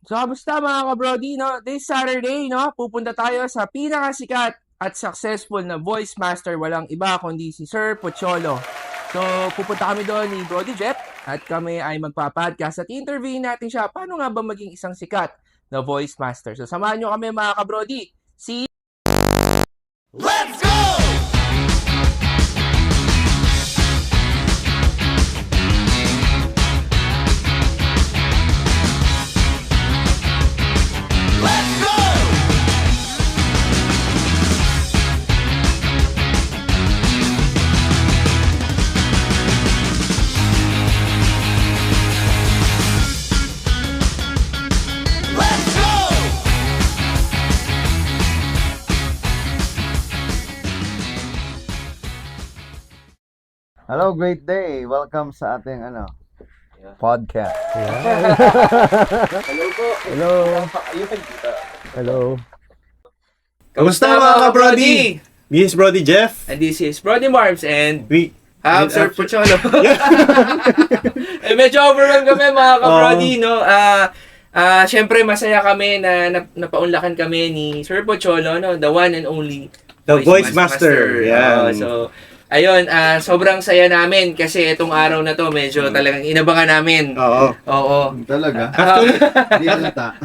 So, kamusta mga ka-Brody, no? This Saturday, no, pupunta tayo sa pinakasikat at successful na voice master, walang iba kundi si Sir Pocholo. So, pupunta kami doon ni Brody Jeff at kami ay magpa-podcast at interview natin siya. Paano nga ba maging isang sikat na voice master? So, samahan nyo kami mga ka-Brody. Let's go! Let's go! Let's go! Hello, great day. Welcome sa ating podcast. Hello po. Hello. Hello. Kamusta mga ka-Brody? This is Brody Jeff. And this is Brody Marbs and We Sir Pocholo. Medyo overwhelmed kami mga ka-Brody, no? Syempre masaya kami na napaunlakan kami ni Sir Pocholo, no? The one and only The Voice Master. Yeah. So, ayun, sobrang saya namin kasi itong araw na to medyo talagang inabangan namin. Oo. Oo. Talaga? Hindi halata.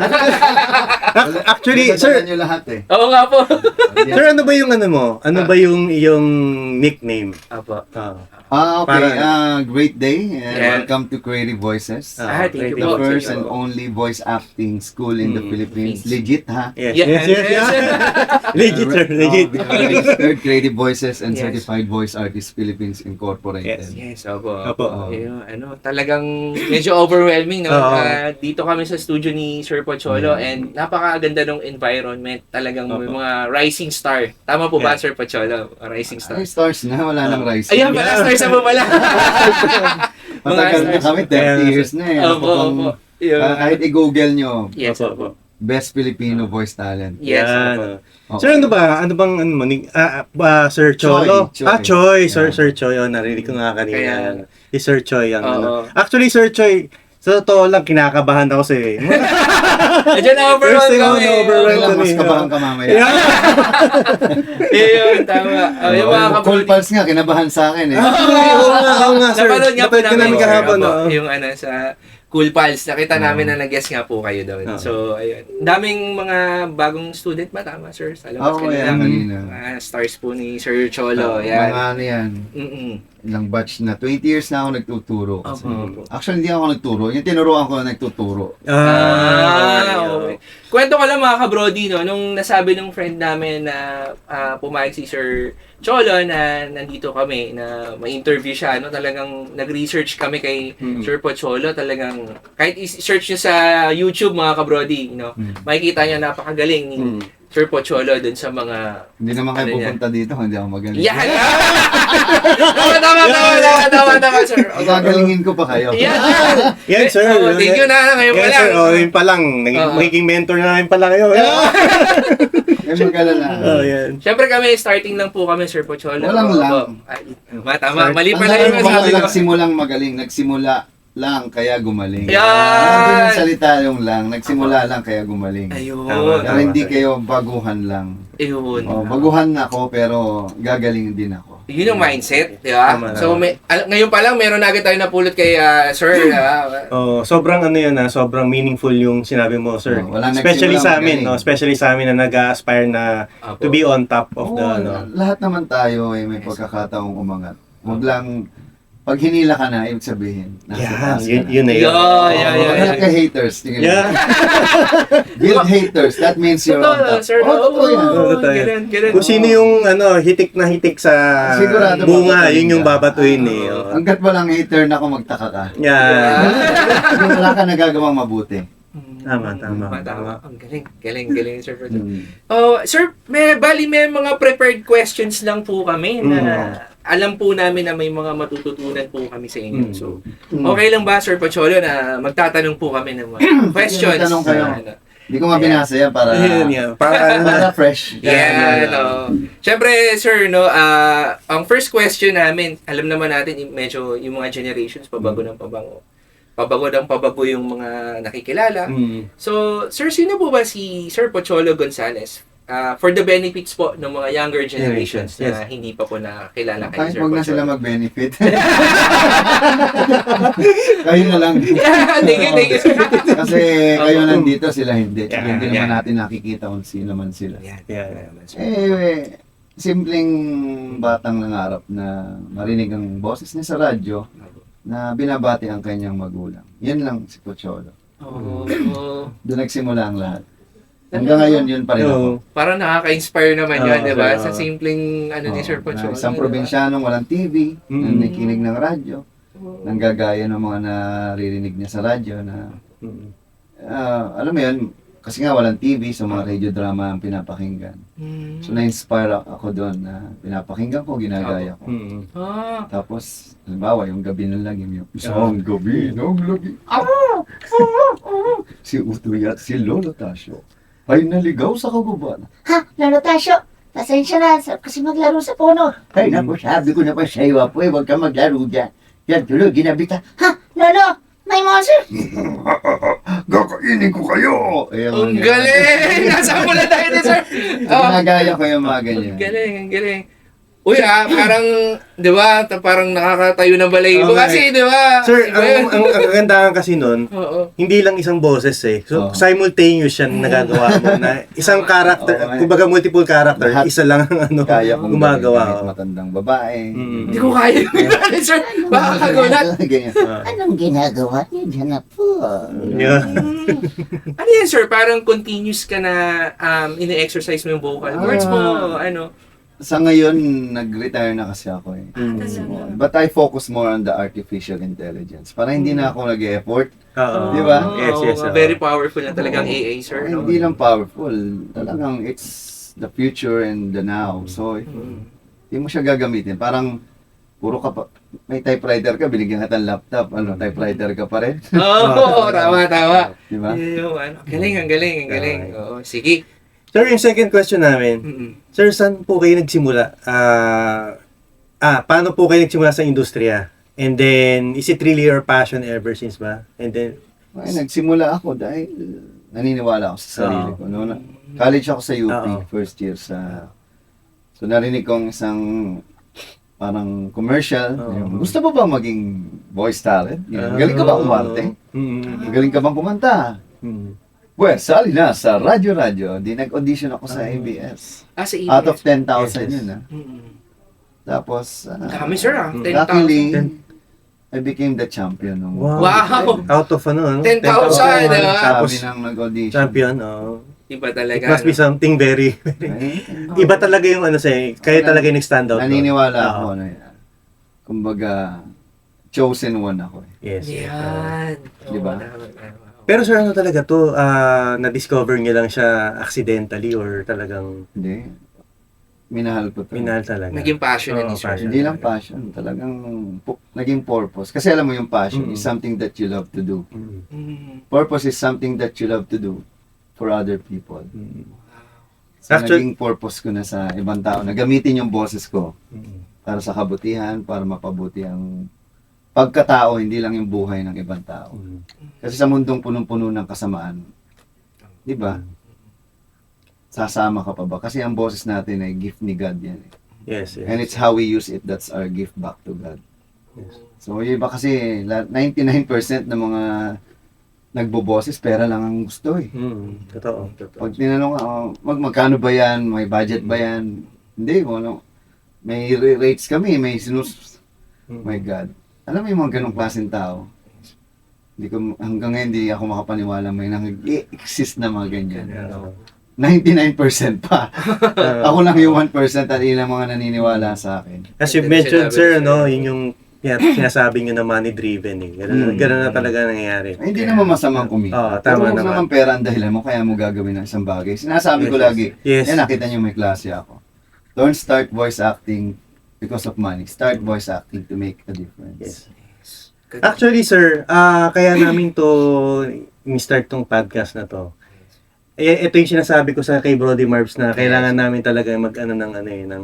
Actually, sir, nyo lahat eh. Oo nga po. sir, ano ba yung ano mo? Ano ba yung iyong nickname? Apo. Okay. Great day and Yeah. welcome to Creative Voices. Thank you The po. first Thank you and po. only voice acting school in the Philippines. Philippines. Legit, ha? Yes, Yes, yes, yes. Legit, sir. Legit. We are registered Creative Voices and Yes. Certified Voice Artists Philippines Incorporated. Yes. Yes, opo. Opo. Ayun, talagang medyo overwhelming, no? Oo. Dito kami sa studio ni Sir Pocholo and napakaganda ng environment. Talagang may Opo. mga rising star. Tama po ba, Yeah. Sir Pocholo? Rising star. Ay, stars na. Wala nang rice. Ayan pala, stars na po pala. Matagal na stars. kami, 30 years na eh. Opo, opo. Yun. Kahit i-google nyo, Yes, Opo, opo. Best Filipino Voice Talent. Yes, Yan, opo. oh. Sir, ano ba? Ano bang ano mo? Sir Cholo? Choi. Choi. Yeah. Sir Choi. Oh, narinig ko nga kanina. Kaya- Si Sir Choi ang Oo. ano. Actually, Sir Choi, sa totoo lang, kinakabahan ako sa eh. Medyo na-overwhelm First thing ako kami. na-overwhelm. Okay lang, mas kami, kabahan ka mamaya. Ayun, tama. Yung mga Cool kabuli. Pals nga, kinabahan sa akin eh. Oo nga, sir. Napanood nga po Napanood ka namin sir, kahapon, opo. oo. Yung sa Cool Pals, nakita namin na nag-guest nga po kayo doon. Oo. So, ayun. Daming mga bagong student ba? Tama, sir? Sa labas Oo, yan, kanina. Mga stars po ni Sir Cholo. Yan. Mga ano yan, Mm-mm. ilang batch na. 20 years na ako nagtuturo. Kasi, Opo. actually, hindi ako nagturo. Yung tinuruan ko na nagtuturo. Okay. Kwento ko lang mga ka-Brody, no? Nung nasabi ng friend namin na pumayag si Sir Cholo na nandito kami, na ma-interview siya, no? Talagang nag-research kami kay Sir Pocholo. Talagang, kahit i-search nyo sa YouTube mga ka-Brody, no? Makikita nyo napakagaling ni Sir Pocholo dun sa mga... Hindi naman kayo Ano yan? pupunta dito kung hindi ako magaling. Yan! Tama, sir. Gagalingin ko pa kayo. Yan! Yan, sir. Oh, thank you na. Ngayon pa Yes, lang. sir. Oh, yun pa lang. Oo. Magiging mentor na namin pala kayo. Ay, mag-alala. Oh, yan. Siyempre kami, starting lang po kami, Sir Pocholo. Walang lang. Ay, tama. Mali Ang pala dami yung ko sabi ko. nagsimulang magaling. Nagsimula lang, kaya gumaling. Yan! Hindi yung salita yung lang. Nagsimula lang, kaya gumaling. Ayun. Tama. Pero hindi kayo baguhan lang. Ayun. Baguhan ako, pero gagaling din ako. Yun yung mindset, di ba? Tama, So, tama. ngayon pa lang, meron na agad tayo napulot kay Sir. Oh, sobrang ano yun sobrang meaningful yung sinabi mo, sir. Oh, walang Especially nagsimula sa amin, magaling. especially sa amin na nag-aspire na Apo. to be on top of the Oo, lahat naman tayo may Yes. pagkakataong umangat. Huwag lang, pag hinila ka na, ibig sabihin, nasa Yeah, taas ka na. yun na yun. Yeah. Wala ka haters. Tingnan mo. Yeah. Build haters. That means you're on Totoo, top. sir. Totoo yan. Totoo yan. Ganun. Kung sino yung hitik na hitik sa Sigurado bunga, babatuin yun yung ka. babatuin eh. Oh. Hanggat walang hater na ako, magtaka ka. Yeah. Kung wala ka nagagawang mabuti. Tama. Ang galing, Sir Pocholo. Oh, sir, may mga prepared questions lang po kami na alam po namin na may mga matututunan po kami sa inyo. So, okay lang ba, Sir Pocholo, na magtatanong po kami ng mga questions? Magtanong kayo. Ano? Hindi ko nga binasa yan para, Yun. para fresh. Yeah, no. Siyempre, sir, no, ang first question namin, alam naman natin, medyo yung mga generations, pabago ng pabango. pabago yung mga nakikilala. So, sir, sino po ba si Sir Pocholo Gonzales? For the benefits po ng mga younger generations Yes. na hindi pa po nakilala kay Kahit Sir huwag na Pocholo. sila mag-benefit. Kayo na lang. Thank you, sir. Kasi kayo nandito, sila hindi. Yeah, Hindi yeah. naman natin nakikita kung sino man sila. Yeah. Simpleng batang nangarap na marinig ang boses niya sa radyo na binabati ang kanyang magulang. Yan lang si Pocholo. Oh, Doon nagsimula ang lahat. Hanggang ngayon, yun pa rin ako. parang nakaka-inspire naman yun, Oo, di ba? oo. Sa simpleng ni Sir Pocholo. Isang probinsyanong walang TV, na nakikinig ng radyo, nanggagaya ng mga naririnig niya sa radyo na, alam mo yun, kasi nga walang TV, so mga radio drama ang pinapakinggan. So na-inspire ako doon na pinapakinggan ko, ginagaya ko. Tapos, halimbawa, yung gabi ng lagim, yung isang gabi ng lagim. Si Utoy at si Lolo Tasio ay naligaw sa kaguban. Ha, Lolo Tasyo, pasensya na kasi maglaro sa puno. Ay, naku, sabi ko na pa sa'yo, apo, huwag ka maglaro dyan. Yan, tuloy, ginabi ka. Ha, Lolo, may monster. Gakainin ko kayo! Ang galing! Nasaan mo na tayo ni Sir? Ginagaya ko yung mga ganyan. Ang galing. Uy, parang, di ba, parang nakakatayo ng balahibo kasi, di ba? Sir, Iba yun. ang kagandahan kasi nun, Oo. hindi lang isang boses eh. So, Oo. simultaneous yan nagagawa mo na isang character, Oo, eh. kumbaga multiple character, Lahat isa lang ang ano, Kaya kong gumagawa. gawin kahit matandang babae. Hindi ko kaya yung gano'n, Sir. Baka kagulat. Ganyan. Anong ginagawa niya dyan na po? Yeah. Ano yan, Sir? Parang continuous ka na ini-exercise mo yung vocal cords mo, ano. Sa ngayon, nag-retire na kasi ako eh. But I focus more on the artificial intelligence. Para hindi na ako nag-effort. Oo. Di ba? Yes. Very powerful na talagang AA, Sir. No? Hindi lang powerful. Talagang it's the future and the now. So, hindi mo siya gagamitin. Parang, puro ka pa, may typewriter ka, binigyan ka ng laptop. Ano, typewriter ka pa rin. Oo, tama. Di ba? Yung, ano, ang galing. Oo, sige. Sir, yung second question namin, Sir, saan po kayo nagsimula? Paano po kayo nagsimula sa industriya? And then, is it really your passion ever since ba? And then, Ay, nagsimula ako dahil naniniwala ako sa sarili ko. No? College ako sa UP, first year sa... So, narinig kong isang parang commercial. Yung, gusto mo ba maging voice talent? Galing ka ba umarte? Galing ka bang kumanta? Well, sali na sa radyo. Di nag-audition ako sa ABS. Sa ABS. Out of 10,000 Yes. yun, ha? Tapos, Dami, Sir, 10,000. luckily, I became the champion. Nung Wow! out of ano? 10,000, Tapos, Sabi ng nag-audition. champion, oh. Iba It talaga. must be something very, Ay, iba talaga yung ano sa'yo. Kayo talaga yung nag-stand out. naniniwala doon. ako na yan. Kumbaga, chosen one ako eh. Yes. Yan. Di ba? Tama. Pero sir, ano talaga to? Na-discover niyo lang siya accidentally or talagang Hindi. Minahal ko to. minahal talaga? Naging passion na Oo, ni Sir. passion. Hindi lang passion. Talagang naging purpose. Kasi alam mo yung passion is something that you love to do. Purpose is something that you love to do for other people. So, Actually- naging purpose ko na sa ibang tao na gamitin yung boses ko para sa kabutihan, para mapabuti ang pagkatao, hindi lang yung buhay ng ibang tao. Kasi sa mundong punong-puno ng kasamaan, di ba? Sasama ka pa ba? Kasi ang boses natin ay gift ni God yan. Yes. And it's how we use it, that's our gift back to God. So, yung iba kasi, 99% ng mga nagboboses, pera lang ang gusto eh. Totoo. Pag tinanong ka, magkano ba yan? May budget ba yan? Hindi, ano, may rates kami, may sinus... My God. Alam mo yung mga ganong klaseng tao? Hanggang ngayon, hindi ako makapaniwala may nang-exist na mga ganyan. 99% pa. Ako lang yung 1% at ilang mga naniniwala sa akin. As you mentioned, sir, no, yun yung sinasabi nyo na money-driven eh. Ganun na talaga nangyayari. Ay, hindi naman masamang kumita. Oo, tama Pero naman. naman pera ang dahilan mo, kaya mo gagawin ng isang bagay. Sinasabi ko lagi, Yes. nakita niyo may klase ako. Don't start voice acting because of money. Start voice acting to make a difference. Yes. Actually, sir, kaya namin to start tong podcast na to. Ito yung sinasabi ko sa kay Brody Marbs na kailangan namin talaga ng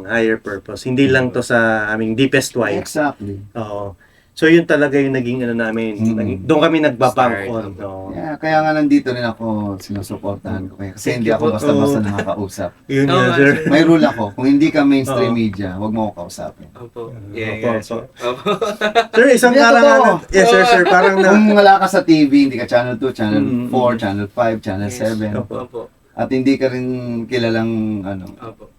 higher purpose. Hindi lang to sa aming deepest why. Exactly. Oo. So yun talaga yung naging ano namin. Doon kami nagbabangkon. Start. No? Yeah, kaya nga nandito rin ako, sinusuportahan ko. Kasi hindi ako basta-basta nakakausap. Yun Oo yun, nga, sir. sir. May rule ako, kung hindi ka mainstream Oo. media, huwag mo ako kausapin. Opo. Opo, Yeah, sir. Opo. Sir, isang Hindi, karangalan. totoo. Yes, sir. Parang na... Kung wala ka sa TV, hindi ka channel 2, channel Mm. 4, channel 5, channel Yes. 7, Opo. at hindi ka rin kilalang, Opo.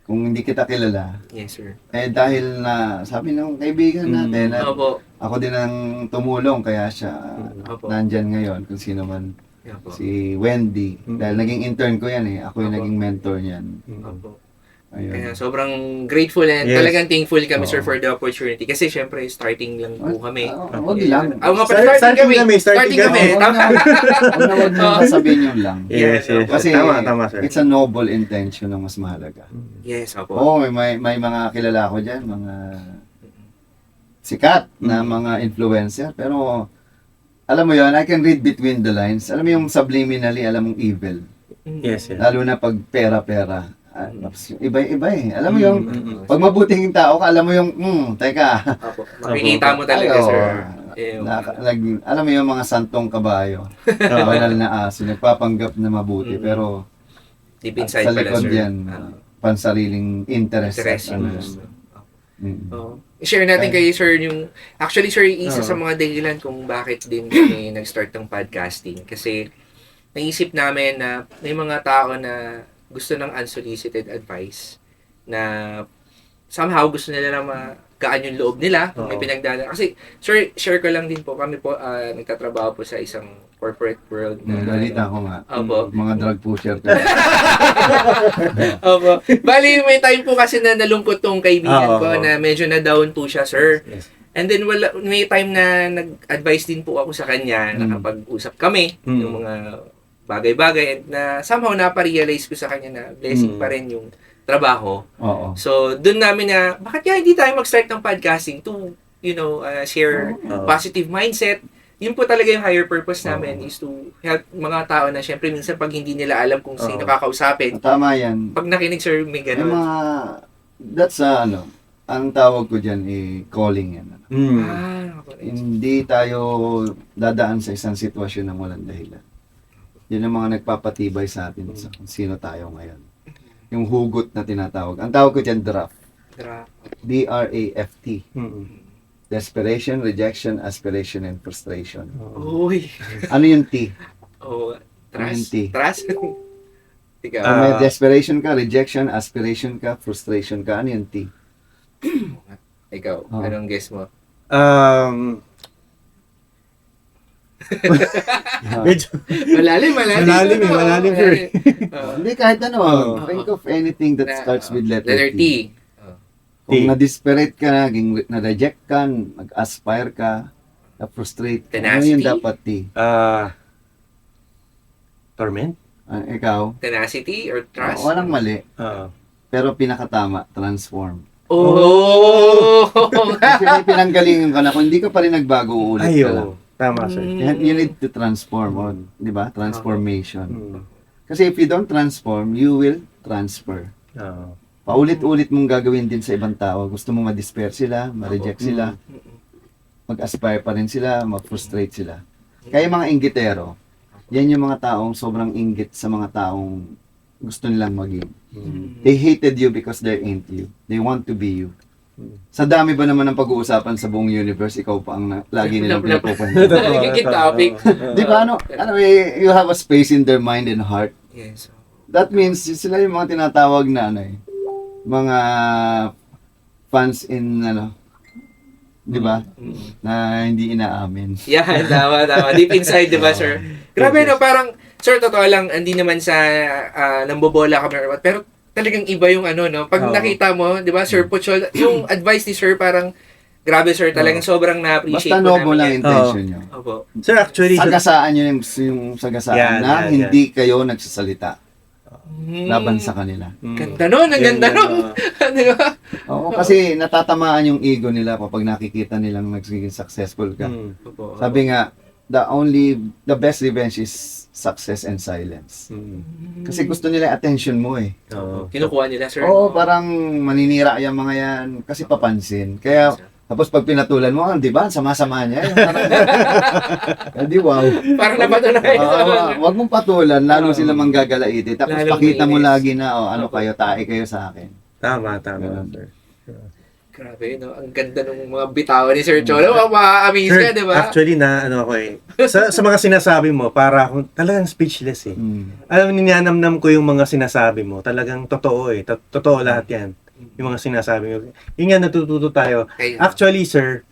kung hindi kita kilala, Yes, sir. dahil na, sabi ng kaibigan natin, at Opo. ako din ang tumulong, kaya siya Opo. nandyan ngayon, kung sino man, Opo. si Wendy. Dahil naging intern ko yan Ako yung Opo. naging mentor niyan. Opo. Ayun. Kaya sobrang grateful and Yes. talagang thankful kami, sir, Oo. for the opportunity. Kasi syempre, starting lang po kami. Wag lang. Nga pala, Starting starting kami. kami, starting kami. kami. Tama. Wag na sasabihin yun lang. Yes, yes. Kasi Tama, sir. it's a noble intention ang mas mahalaga. Yes, opo. Oo, may mga kilala ko dyan, mga sikat na mga influencer. Pero, alam mo yun, I can read between the lines. Alam mo yung subliminally, alam mong evil. Yes, yes. Lalo na pag pera-pera. Iba-iba Alam mo yung, Mm. pag mabuting tao ka, alam mo yung, teka. Opo. Makikita mo talaga, Ay, oo. sir. Eh, Alam mo yung mga santong kabayo. Banal na aso, nagpapanggap na mabuti. Pero, deep sa inside pala, likod sir. yan, pansariling interest. Interest. Ano yan. Oo. I-share natin kayo, sir, yung... Actually, sir, isa sa mga dahilan kung bakit din kami nag-start ng podcasting. Kasi, naisip namin na may mga tao na gusto ng unsolicited advice na somehow gusto nila na magaan yung loob nila kung may Oo. pinagdadaan. Kasi, sir, share ko lang din po. Kami po, nagtatrabaho po sa isang corporate world na... Balita ko nga. Opo. Mga drug pusher ko. Opo. Bali, may time po kasi na nalungkot tong kaibigan Oo. ko na medyo na down po siya, sir. Yes. And then may time na nag-advise din po ako sa kanya, nakapag-usap kami yung mga bagay-bagay and na somehow naparealize ko sa kanya na blessing pa rin yung trabaho. Oo. So, doon namin na, bakit kaya hindi tayo mag-start ng podcasting to, share positive mindset. Yun po talaga yung higher purpose namin is to help mga tao na syempre minsan pag hindi nila alam kung sino kakausapin. Tama yan. Pag nakinig, sir, may May ganun. mga, that's ang tawag ko dyan, calling yan. Okay. Hindi tayo dadaan sa isang sitwasyon ng walang dahilan. Yan ang mga nagpapatibay sa atin sa kung sino tayo ngayon. Yung hugot na tinatawag. Ang tawag ko dyan, draft. D-R-A-F-T. Desperation, rejection, aspiration, and frustration. Uy. Ano yung T? Oh, Yung trust. T. Trust? Ikaw. Kung may desperation ka, rejection, aspiration ka, frustration ka, ano yung T? Ikaw. Oh. Anong guess mo? Medyo, Malalim. Malalim, sir. Hindi, kahit ano. Oh. Think of anything that starts with letter T. Kung T. na-desperate ka, na-reject ka, mag-aspire ka, na-frustrate ka, ano Tenacity. yung dapat T? torment? Ikaw? Tenacity or trust? Walang mali. Pero pinakatama, transform. Oh! Kasi may pinanggalingan ka na, kung hindi ka pa rin nagbago, uulit ka lang. Tama, sir. You need to transform, di ba? Transformation. Mm. Kasi if you don't transform, you will transfer. Paulit-ulit mong gagawin din sa ibang tao. Gusto mo ma-despair sila, ma-reject sila, mag-aspire pa rin sila, ma-frustrate sila. Kaya mga inggitero, yan yung mga taong sobrang inggit sa mga taong gusto nilang maging. They hated you because they ain't you. They want to be you. Sa dami ba naman ng pag-uusapan sa buong universe, ikaw pa ang lagi nilang pinapupunta. Nagiging topic. Di ba you have a space in their mind and heart. Yes. That means sila yung mga tinatawag na mga fans in di ba? Na hindi inaamin. Yan, tama. Deep inside, di ba, sir? Grabe, no, parang, sir, totoo lang, hindi naman sa nambobola kami or what, pero talagang iba yung no? Pag nakita mo, di ba, Sir Puchol, yung advice ni Sir, parang, grabe, sir, talagang sobrang na-appreciate Basta ko noble namin lang yan. intention nyo. Opo. Sir, actually, Sagasaan nyo yung sagasaan Yan, na yan, hindi kayo nagsasalita laban sa kanila. Ganda nun, ang ganda nun. Di ba? Oo, kasi natatamaan yung ego nila kapag nakikita nilang nagiging successful ka. Opo. Sabi nga, the best revenge is success and silence. Kasi gusto nila attention mo eh. Kinukuha nila, sir. Oo, parang maninira yung mga yan kasi papansin. Kaya Tapos pag pinatulan mo, di ba? Sama-sama niya. Di wow. Parang napatunayan. Wag mong patulan, lalo Oo. sila manggagalaiti. Tapos Lalong pakita mo mainis. lagi na, ano kayo, tae kayo sa akin. Tama, Ganun. sir. Grabe, no? Ang ganda ng mga bitawan ni Sir Cholo. Ma-amaze ka, di ba? Actually, ano ako eh. Sa mga sinasabi mo, para akong talagang speechless eh. Alam mo, ninanamnam ko yung mga sinasabi mo. Talagang totoo eh. Totoo lahat yan. Yung mga sinasabi mo. Yun nga, natututo tayo. Kaya, Actually, sir,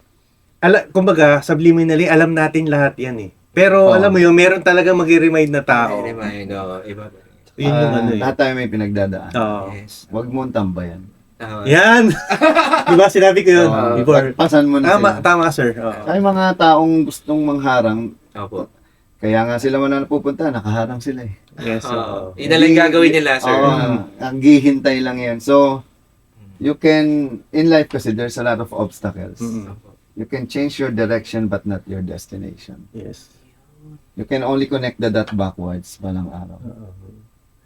kumbaga, subliminally, alam natin lahat yan eh. Pero Oo. alam mo yun, meron talagang mag-remind na tao. remind, iba ba? Yun yung ano eh. Lahat tayo may pinagdadaan. Oo. Yes. Wag mong tambayan. Tama. Yan! Diba, sinabi ko yun Oo, before. Pasan mo na Tama, sila. tama sir. Oo. Ay, mga taong gustong mangharang, Opo. kaya nga sila man napupunta, nakaharang sila eh. Yes, oo. Yun na lang gagawin nila, sir. Oo, naghihintay lang yan. So, you can, in life kasi, there's a lot of obstacles. Mm-mm. You can change your direction but not your destination. Yes. You can only connect the dot backwards balang araw. Oo.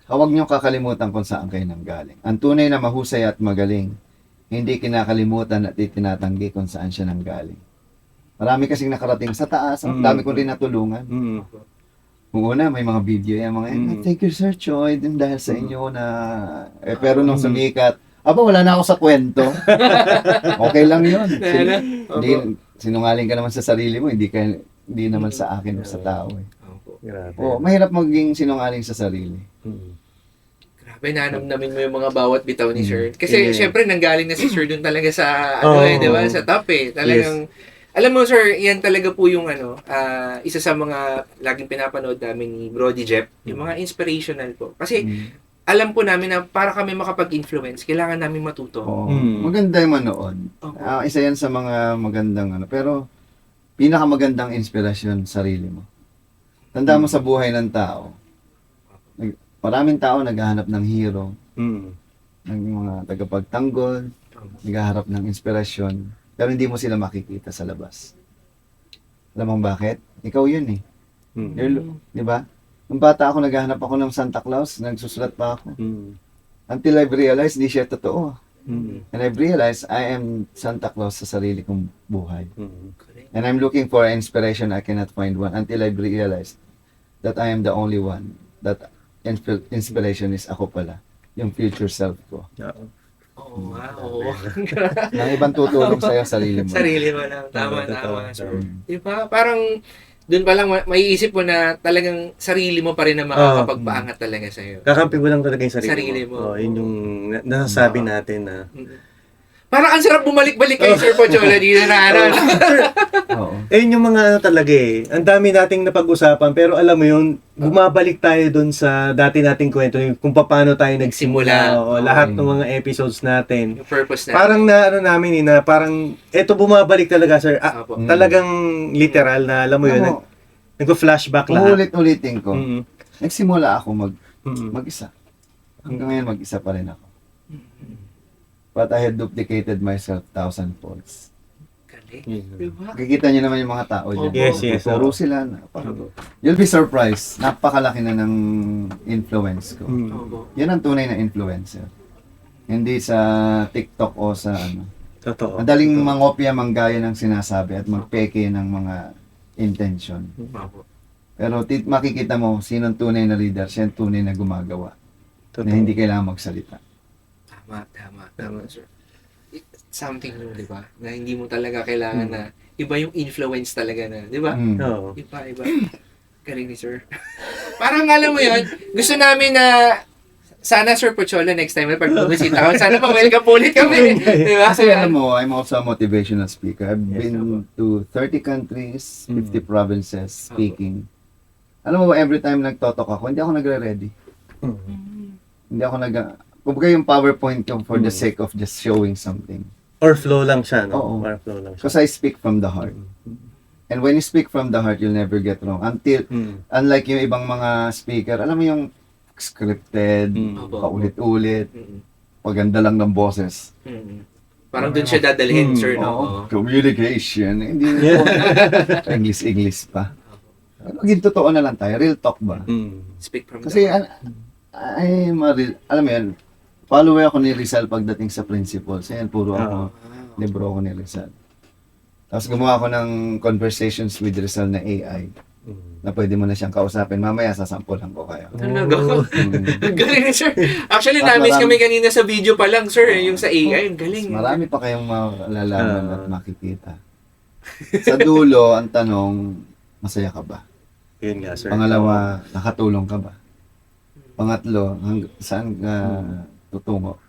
Huwag niyo kakalimutan kung saan kayo nanggaling. Ang tunay na mahusay at magaling, hindi kinakalimutan at itinatanggi kung saan siya nanggaling. Marami kasing nakarating sa taas, ang dami ko rin natulungan. Mm-mm. Kung una, may mga video yan, mga thank you Sir Choi, din dahil sa inyo na... pero nung sumikat, wala na ako sa kwento. Okay lang yun. Hindi, sinungaling ka naman sa sarili mo, hindi naman sa akin o sa tao. Eh. Grabe. Mahirap maging sinungaling sa sarili. Mm. Grabe, nanamnamin mo yung mga bawat bitaw ni Sir. Kasi, Yeah. syempre, nanggaling na si Sir dun talaga sa, Oo. di ba? Sa top eh. Talagang, alam mo, Sir, yan talaga po yung, isa sa mga laging pinapanood namin ni Brody Jeff, yung mga inspirational po. Kasi, alam po namin na para kami makapag-influence, kailangan namin matuto. Oo. Mm. Maganda yung manood. Opo. Isa yan sa mga magandang pero pinakamagandang inspirasyon, sarili mo. Tanda mo sa buhay ng tao, maraming tao naghahanap ng hero, Mm. ng mga tagapagtanggol, naghahanap ng inspirasyon, pero hindi mo sila makikita sa labas. Alam mo bakit? Ikaw yun eh. Mm. Di ba? Nung bata ako, naghahanap ako ng Santa Claus, nagsusulat pa ako. Mm. Until I've realized, hindi siya totoo. Mm. And I've realized, I am Santa Claus sa sarili kong buhay. Mm. And I'm looking for inspiration, I cannot find one until I realized that I am the only one. That inspiration is ako pala. Yung future self ko. Oo. Oo, oo. Nang ibang tutulong sa'yo, sarili mo. Sarili mo lang. Tama, Tama, totoo. Sir. Di ba? Parang, dun pa lang, maiisip mo na talagang sarili mo pa rin na makakapagpaangat talaga sa'yo. Kakampi mo lang talaga yung sarili, Sarili mo. Yun yung nasasabi natin na. Parang ang sarap bumalik-balik kay Sir Pochola dito na Oo. Yung mga talaga eh. Ang dami nating napag-usapan pero alam mo yun, bumabalik tayo dun sa dati nating kwento yung kung paano tayo nagsimula. Oo, lahat ng mga episodes natin. Yung purpose na. Parang namin na parang eto bumabalik talaga sir. Apo. Talagang literal na alam mo yun. Ano, Nagko-flashback lahat. ulit-ulitin ko. Mm-mm. Nagsimula ako Mm-mm. mag-isa. Hanggang ngayon, mag-isa pa rin ako. But I had duplicated myself 1,000 folds. Galing. Yun. Diba? Makikita niyo naman yung mga tao dyan. Yes, yes. Puro sila na. You'll be surprised. Napakalaki na ng influence ko. Mm. Opo. Yan ang tunay na influencer. Hindi sa TikTok o sa ano. Totoo. Madaling mangopya, manggaya ng sinasabi at magpeke ng mga intention. Opo. Pero makikita mo, sinong tunay na leader, siya ang tunay na gumagawa. Totoo. Na hindi kailangan magsalita. Tama, sir. Something new, di ba? Na hindi mo talaga kailangan na iba yung influence talaga na, di ba? Mm. Oo. Iba. Galing ni sir. Parang alam mo yun, gusto namin na sana Sir Pochola next time pag bumisita ka, sana pa-welcome po ulit kami. Di ba? Kasi alam mo, I'm also a motivational speaker. I've been to 30 countries, 50 provinces speaking. Alam mo ba, every time nagtotok ako, hindi ako nagre-ready. Hindi ako kumbaga yung PowerPoint ko for the sake of just showing something. Or flow lang siya, no? Oo. Or flow lang siya. Because I speak from the heart. And when you speak from the heart, you'll never get wrong. Unlike yung ibang mga speaker, alam mo yung scripted, paulit-ulit, paganda lang ng boses. Parang dun siya dadalhin, sir, no? Oo. Communication. Hindi English pa. Maging totoo na lang tayo. Real talk ba? Speak from Kasi, the heart. alam mo yan, follower ako ni Rizal pagdating sa principles. Ayan, puro ako, libro ako ni Rizal. Tapos gumawa ako ng conversations with Rizal na AI na pwede mo na siyang kausapin. Mamaya sasampulan ko kayo. Talaga. Mm. Ang galing ni sir. Actually, At na-miss marami- kami kanina sa video pa lang, sir. Yung sa AI, ang galing. Marami pa kayong malalaman at makikita. Sa dulo, ang tanong, masaya ka ba? Yun nga, sir. Pangalawa, nakatulong ka ba? Pangatlo, saan ka tutungo?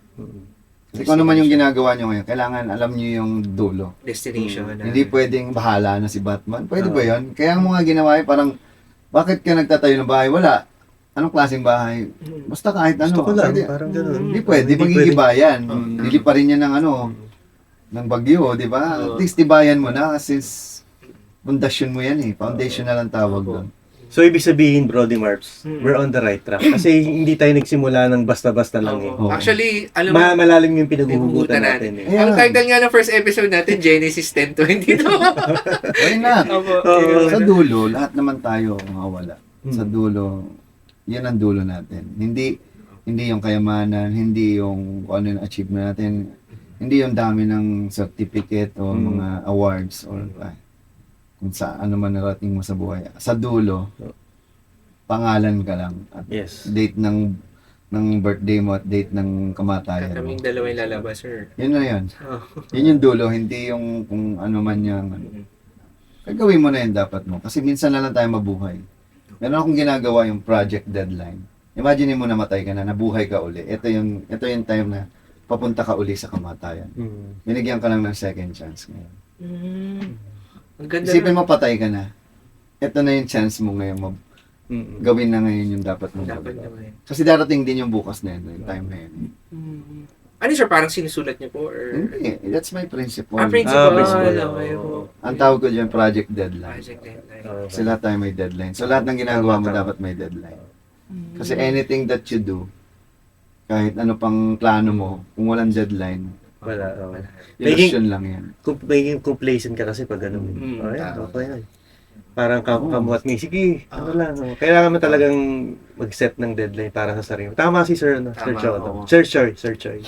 Kasi kung ano man yung ginagawa nyo ngayon, kailangan alam nyo yung dulo. Destination. Hindi pwedeng bahala na si Batman. Pwede ba yun? Kaya ang mga ginawa ay parang, bakit ka nagtatayo ng bahay? Wala. Anong klaseng bahay? Basta kahit ano. Gusto ko lang, Pwede. parang gano'n. Hindi pwede, magigibayan. Niliparin niya ng ano, ng bagyo, di ba? At least tibayan mo na kasi pundasyon mo yan eh. Foundation na lang tawag doon. So, ibig sabihin, Brody Marps, we're on the right track. Kasi hindi tayo nagsimula ng basta-basta lang eh. Oo. Actually, alam mo, Malalim yung pinaghuhugutan natin eh. Ayan. ang title nga ng first episode natin, Genesis 10:22. Why not? Opo. Oo. Sa dulo, lahat naman tayo mawawala. Sa dulo, yan ang dulo natin. Hindi yung kayamanan, hindi yung kung ano yung achievement natin, hindi yung dami ng certificate o mga awards or kung sa ano man narating mo sa buhay. Sa dulo, pangalan ka lang at Yes. date ng birthday mo at date ng kamatayan mo. Kaming dalawa yung lalabas, sir. Yun na yun. Oh. Yun yung dulo, hindi yung kung ano man yung ano. Gagawin mo na yun dapat mo. Kasi minsan na lang tayo mabuhay. Meron akong ginagawa yung project deadline. Imagine mo namatay ka na, nabuhay ka uli. Ito yung time na papunta ka uli sa kamatayan. Binigyan ka lang ng second chance ngayon. Ang ganda. Isipin mo patay ka na. Ito na yung chance mo ngayon. Gawin na ngayon yung dapat mo Dapat gawin. naman. Kasi darating din yung bukas na yun, yung time na yun. Ano, sir? Parang sinusulat niyo po? Or... Hindi, that's my principle. Principle. principle. Okay po. Ang tawag ko dyan, project deadline. Project deadline. Kasi lahat tayo may deadline. So lahat ng ginagawa mo dapat may deadline. Kasi anything that you do, kahit ano pang plano mo, kung walang deadline, Wala. Oh. illusion lang yan. Magiging complacent ka kasi pag ganun. tama. Okay yan. Parang kamuhat nga, sige, ano lang. Oh. Kailangan mo talagang mag-set ng deadline para sa sarili. Tama si Sir, no? Sir Tama, Choi. oo. Sir Choi.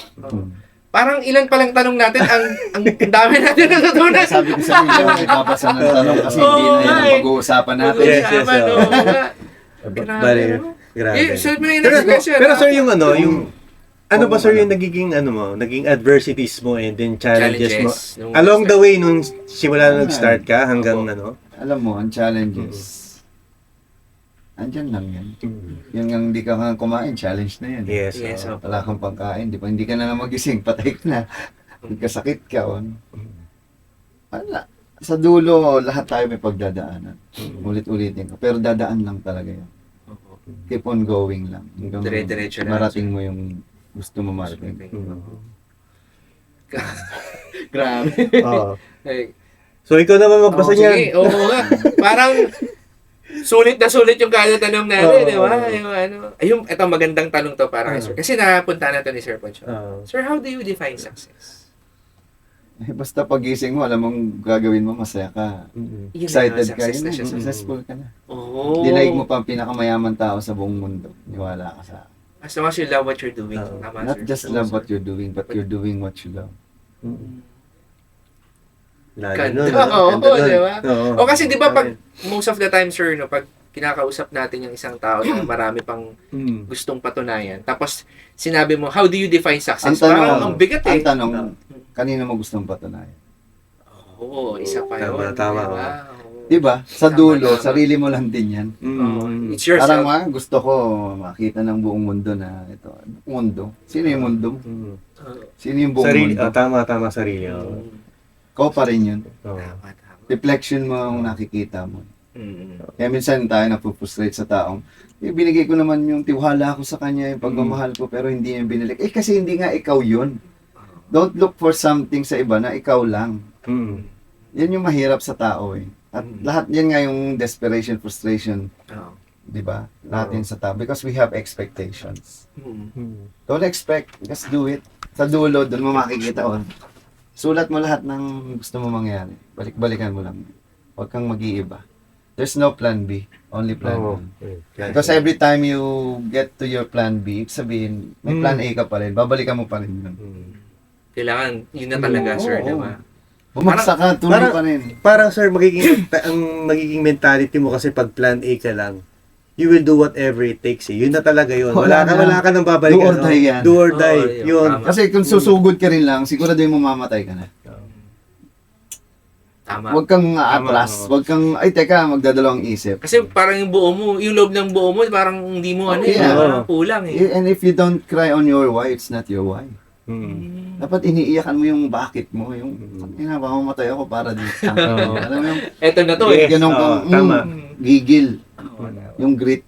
Parang ilan palang tanong natin, ang dami natin natutunan. Sabi ko sa inyo, may babasa ng tanong kasi hindi na yan ang pag-uusapan natin. Yes, yes, Pag-uusapan, oo. oo nga. Bale, no? grabe. So may Pero, next question. pero sir, yung ano, yung ano ba sir Oo, yung nagiging ano mo, naging adversities mo and then challenges mo Nung along the way nung simula na nag-start ka hanggang ano? Alam mo, ang challenges, andyan lang yan. Yung nga hindi ka nga kumain, challenge na yan. Yes. Yes, oo. opo. Wala kang pagkain, di ba? Hindi ka na nga magising, patay ka na. Nagkasakit ka. Wala. Sa dulo, lahat tayo may pagdadaanan. Ulit-ulitin ko. Pero dadaan lang talaga yun. Keep on going lang. Hanggang Dire-diretso lang. marating mo yung gusto mo marating. Grabe. Oo. Like, So ikaw naman magbasa sige, niyan. oo nga. Parang sulit na sulit yung kada tanong natin, Oo. di ba? Yung ano, ayun, ito magandang tanong to para kay Sir. Kasi napunta na to ni Sir Poncho. Oo. Sir, how do you define success? Eh, basta pagising mo, alam mong gagawin mo, masaya ka. Yun Excited na, ka, success yun na na, siya. successful ka na. Oo. Dinaig mo pa ang pinakamayaman tao sa buong mundo. Niwala ka sa As long as you love what you're doing. Oo. Tama, not sir. just love what you're doing, but you're doing what you love. Lalo Ganda. nun, Oo, ganda nun. di ba? Oo. O kasi di ba pag most of the time, sir, no, pag kinakausap natin yung isang tao na marami pang gustong patunayan, tapos sinabi mo, how do you define success? Parang ang bigat eh. ang tanong, kanino mo gustong patunayan? Oo, isa pa yun. Tama. di ba? Oo. Di ba? Sa Tama, dulo, tama. sarili mo lang din yan. Oo, it's yourself. Parang gusto ko makita ng buong mundo na ito. Mundo? Sino yung mundo? Sino yung buong Sarili, mundo? tama sarili. Oo. Ko pa rin yun. Oo. Tama. Reflection mo ang nakikita mo. Mm. Kaya minsan tayo napuprustrate sa taong, binigay ko naman yung tiwala ko sa kanya, yung pagmamahal ko, pero hindi niya binalik. Eh kasi hindi nga ikaw yun. Don't look for something sa iba na ikaw lang. Yan yung mahirap sa tao eh. At lahat yan nga yung desperation, frustration, Oo. di ba? Lahat yan sa tao. Because we have expectations. Mm. Don't expect, just do it. Sa dulo, doon mo makikita, sulat mo lahat ng gusto mo mangyari. Balik-balikan mo lang. Huwag kang mag-iiba. There's no plan B, only plan Oo. A. Because every time you get to your plan B, ibig sabihin, may plan A ka pa rin, babalikan mo pa rin yun. Kailangan, yun na talaga, sir, Oo. di ba? Bumagsak ka, tuloy parang- pa rin. Parang sir, ang magiging mentality mo kasi pag plan A ka lang, you will do whatever it takes. Eh. Yun na talaga yun. Wala ka nang babalikan. Do or die yan. Do or die. Oo, Yun. tama. Kasi kung susugod ka rin lang, siguro din mamamatay ka na. Tama. Huwag kang atras. Tama, Huwag kang, ay teka, magdadalawang isip. Kasi parang yung buo mo, yung loob ng buo mo, parang hindi mo yeah. parang kulang eh. And if you don't cry on your why, it's not your why. Mm. Dapat iniiyakan mo yung bakit mo, yung, ina, mamamatay ako para dito. Alam mo yung, Eto na to Yes. eh. ganun Oo, kang, tama. gigil. Oo, tama. Yung grit.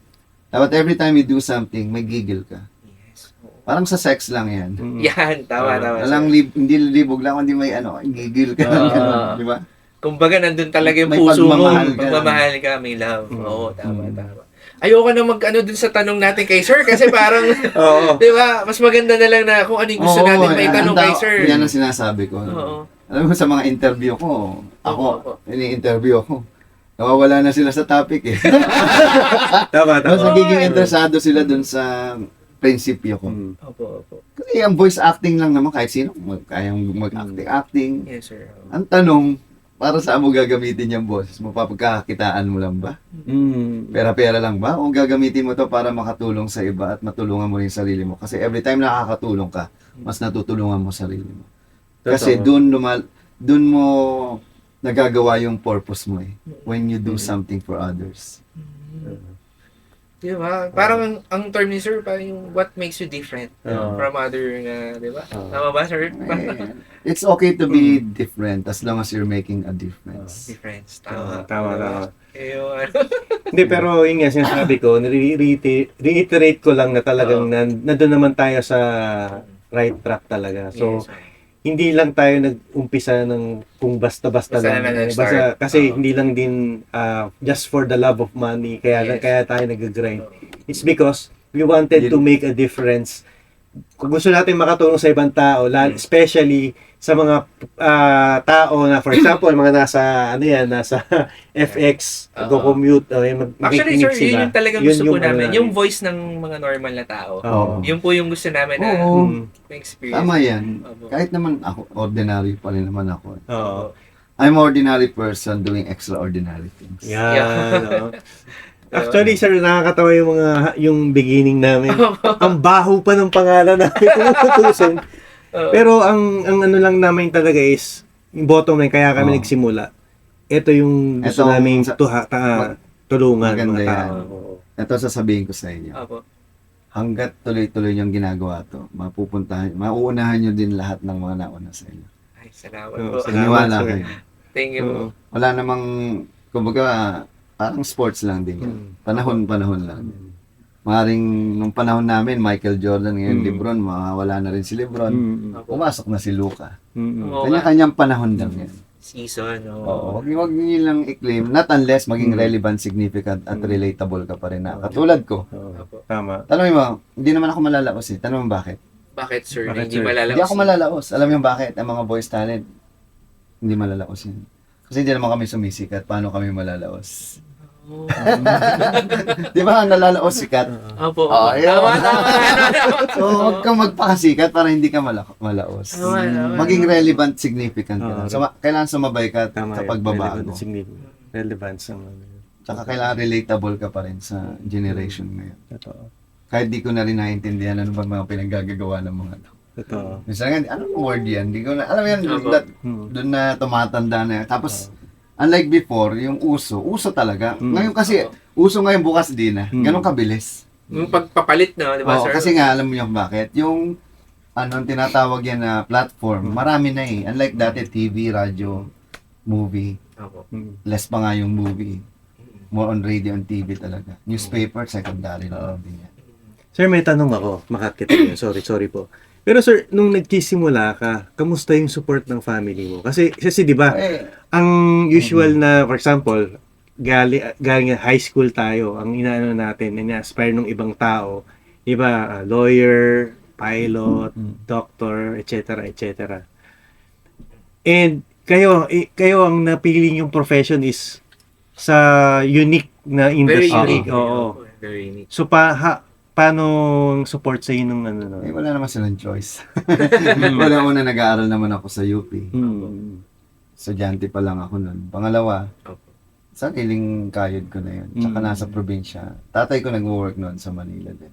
Dapat every time you do something, may gigil ka. Yes. Parang sa sex lang yan. Mm. Yan, tama. Walang hindi libog lang, hindi may ano, gigil ka. Ah. Di ba? Kumbaga, nandun talaga yung May puso mo. pagmamahal ka. Pagmamahal ka, may love. Oo, tama. Ayoko na mag-ano dun sa tanong natin kay sir kasi parang, Oo. di ba, mas maganda na lang na kung ano yung gusto Oo, natin may yan tanong ang kay sir. Yan ang sinasabi ko. Oo. Alam mo, sa mga interview ko, Opo. ako, ini-interview ako. Nawawala na sila sa topic eh. Tama, Mas tama. nagiging interesado sila dun sa prinsipyo ko. Mm. Opo. Kasi ang voice acting lang naman, kahit sino, kayang mag-acting. Yes, sir. Ang tanong, para saan mo gagamitin yung boses mo? Papagkakitaan mo lang ba? Mm. Pera-pera lang ba? O gagamitin mo to para makatulong sa iba at matulungan mo rin yung sarili mo? Kasi every time nakakatulong ka, mas natutulungan mo sarili mo. Kasi Totoo. dun mo nagagawa yung purpose mo eh. When you do something for others. Di ba? Parang ang term ni sir, parang yung what makes you different Oo. from other na, di ba? Oo. Tama ba, sir? Eh, it's okay to be different as long as you're making a difference. Difference. Oo, Tama. tama. Eh, yung ano. Hindi, pero yun nga, sinasabi ko, reiterate ko lang na talagang nandun naman tayo sa right track talaga. So, Yes, sir. hindi lang tayo nag-umpisa ng kung basta-basta Basta lang. na nag-start. Kasi Oo. hindi lang din just for the love of money, kaya Yes. kaya tayo nag-grind. It's because we wanted to make a difference. Kung gusto natin makatulong sa ibang tao, especially sa mga tao na, for example, mga nasa FX, Oo. go-commute, Actually, sir, yun yung talagang gusto po namin. ano Yung voice ng mga normal na tao. Oo. Yun po yung gusto namin na Oo. experience. Tama yan. Opo. Kahit naman ako, ordinary pa rin naman ako. Oo. I'm an ordinary person doing extraordinary things. Yan. Yeah. oo. Actually, sir, nakakatawa yung beginning namin. Ang baho pa ng pangalan namin tumutusin. Pero ang ano lang namin talaga is yung bottom line kaya kami Oo. nagsimula. Ito yung gusto Ito, namin tulungan maganda mga yan. tao. Oo. Ito sasabihin ko sa inyo. Opo. Hanggat tuloy-tuloy yung ginagawa to, mauunahan nyo din lahat ng mga nauna sa inyo. Ay, salamat Oo, po. salamat. Naniwala sir. kayo. Thank you po. Oo. Wala namang, kumbaga, parang sports lang din yan. Panahon lang. Maring nung panahon namin, Michael Jordan, ngayon Lebron, mawawala na rin si Lebron. Mm. Pumasok na si Luka. Mm. Oo. Kanya-kanyang panahon lang yan. Season. Oo, wag niyo lang i-claim, not unless maging relevant, significant, at relatable ka pa rin na. Katulad ko. Oo. Opo. Tama. Tanongin mo, hindi naman ako malalaos eh. Tanong mo bakit? Bakit, sir? Bakit, Hindi sir? malalaos. Hindi ako malalaos. Alam mo bakit? Ang mga voice talent, hindi malalaos yan. Kasi hindi naman kami sumisikat. Paano kami malalaos? Oh. Di ba ang nalalaos sikat? Opo. Oo, yun. Tama. So, huwag kang magpakasikat para hindi ka malaos. Tama. Maging relevant, significant ka lang. Oo. So, kailangan sumabay ka Tama. sa yun. pagbabago. Relevance ang Tsaka kailangan relatable ka pa rin sa generation ngayon. Totoo. Kahit di ko na rin naiintindihan ano ba mga pinaggagawa ng mga tao. Totoo. Minsan nga, anong word yan? Di ko na, alam mo yan, Opo. doon na tumatanda na yan. Tapos, unlike before, yung uso talaga. Ngayon kasi, uso ngayon bukas din na. Ganon kabilis. Yung pagpapalit, no? Di ba, Oo, sir? kasi nga, alam mo yung bakit? Yung, tinatawag yan na platform, marami na eh. Unlike dati, TV, radio, movie. Opo. Less pa nga yung movie. More on radio and TV talaga. Newspaper, secondary na din yan. Sir, may tanong ako. Makakit yun. Sorry po. Pero sir, nung nagsisimula ka, kamusta yung support ng family mo? Kasi di ba, Eh, ang usual na, for example, galing high school tayo, ang inaano natin, ina-aspire ng ibang tao, iba, lawyer, pilot, doctor, etc., etc. And kayo ang napili yung profession is sa unique na Very industry. unique. Oo. Very unique. So paano ang support sa inyo nung ano? wala naman silang choice. Wala una nag-aaral naman ako sa UP. Hmm. estudyante pa lang ako nun. Pangalawa, Opo. sariling kayod ko na yun. Tsaka nasa probinsya. Tatay ko nag-work noon sa Manila din.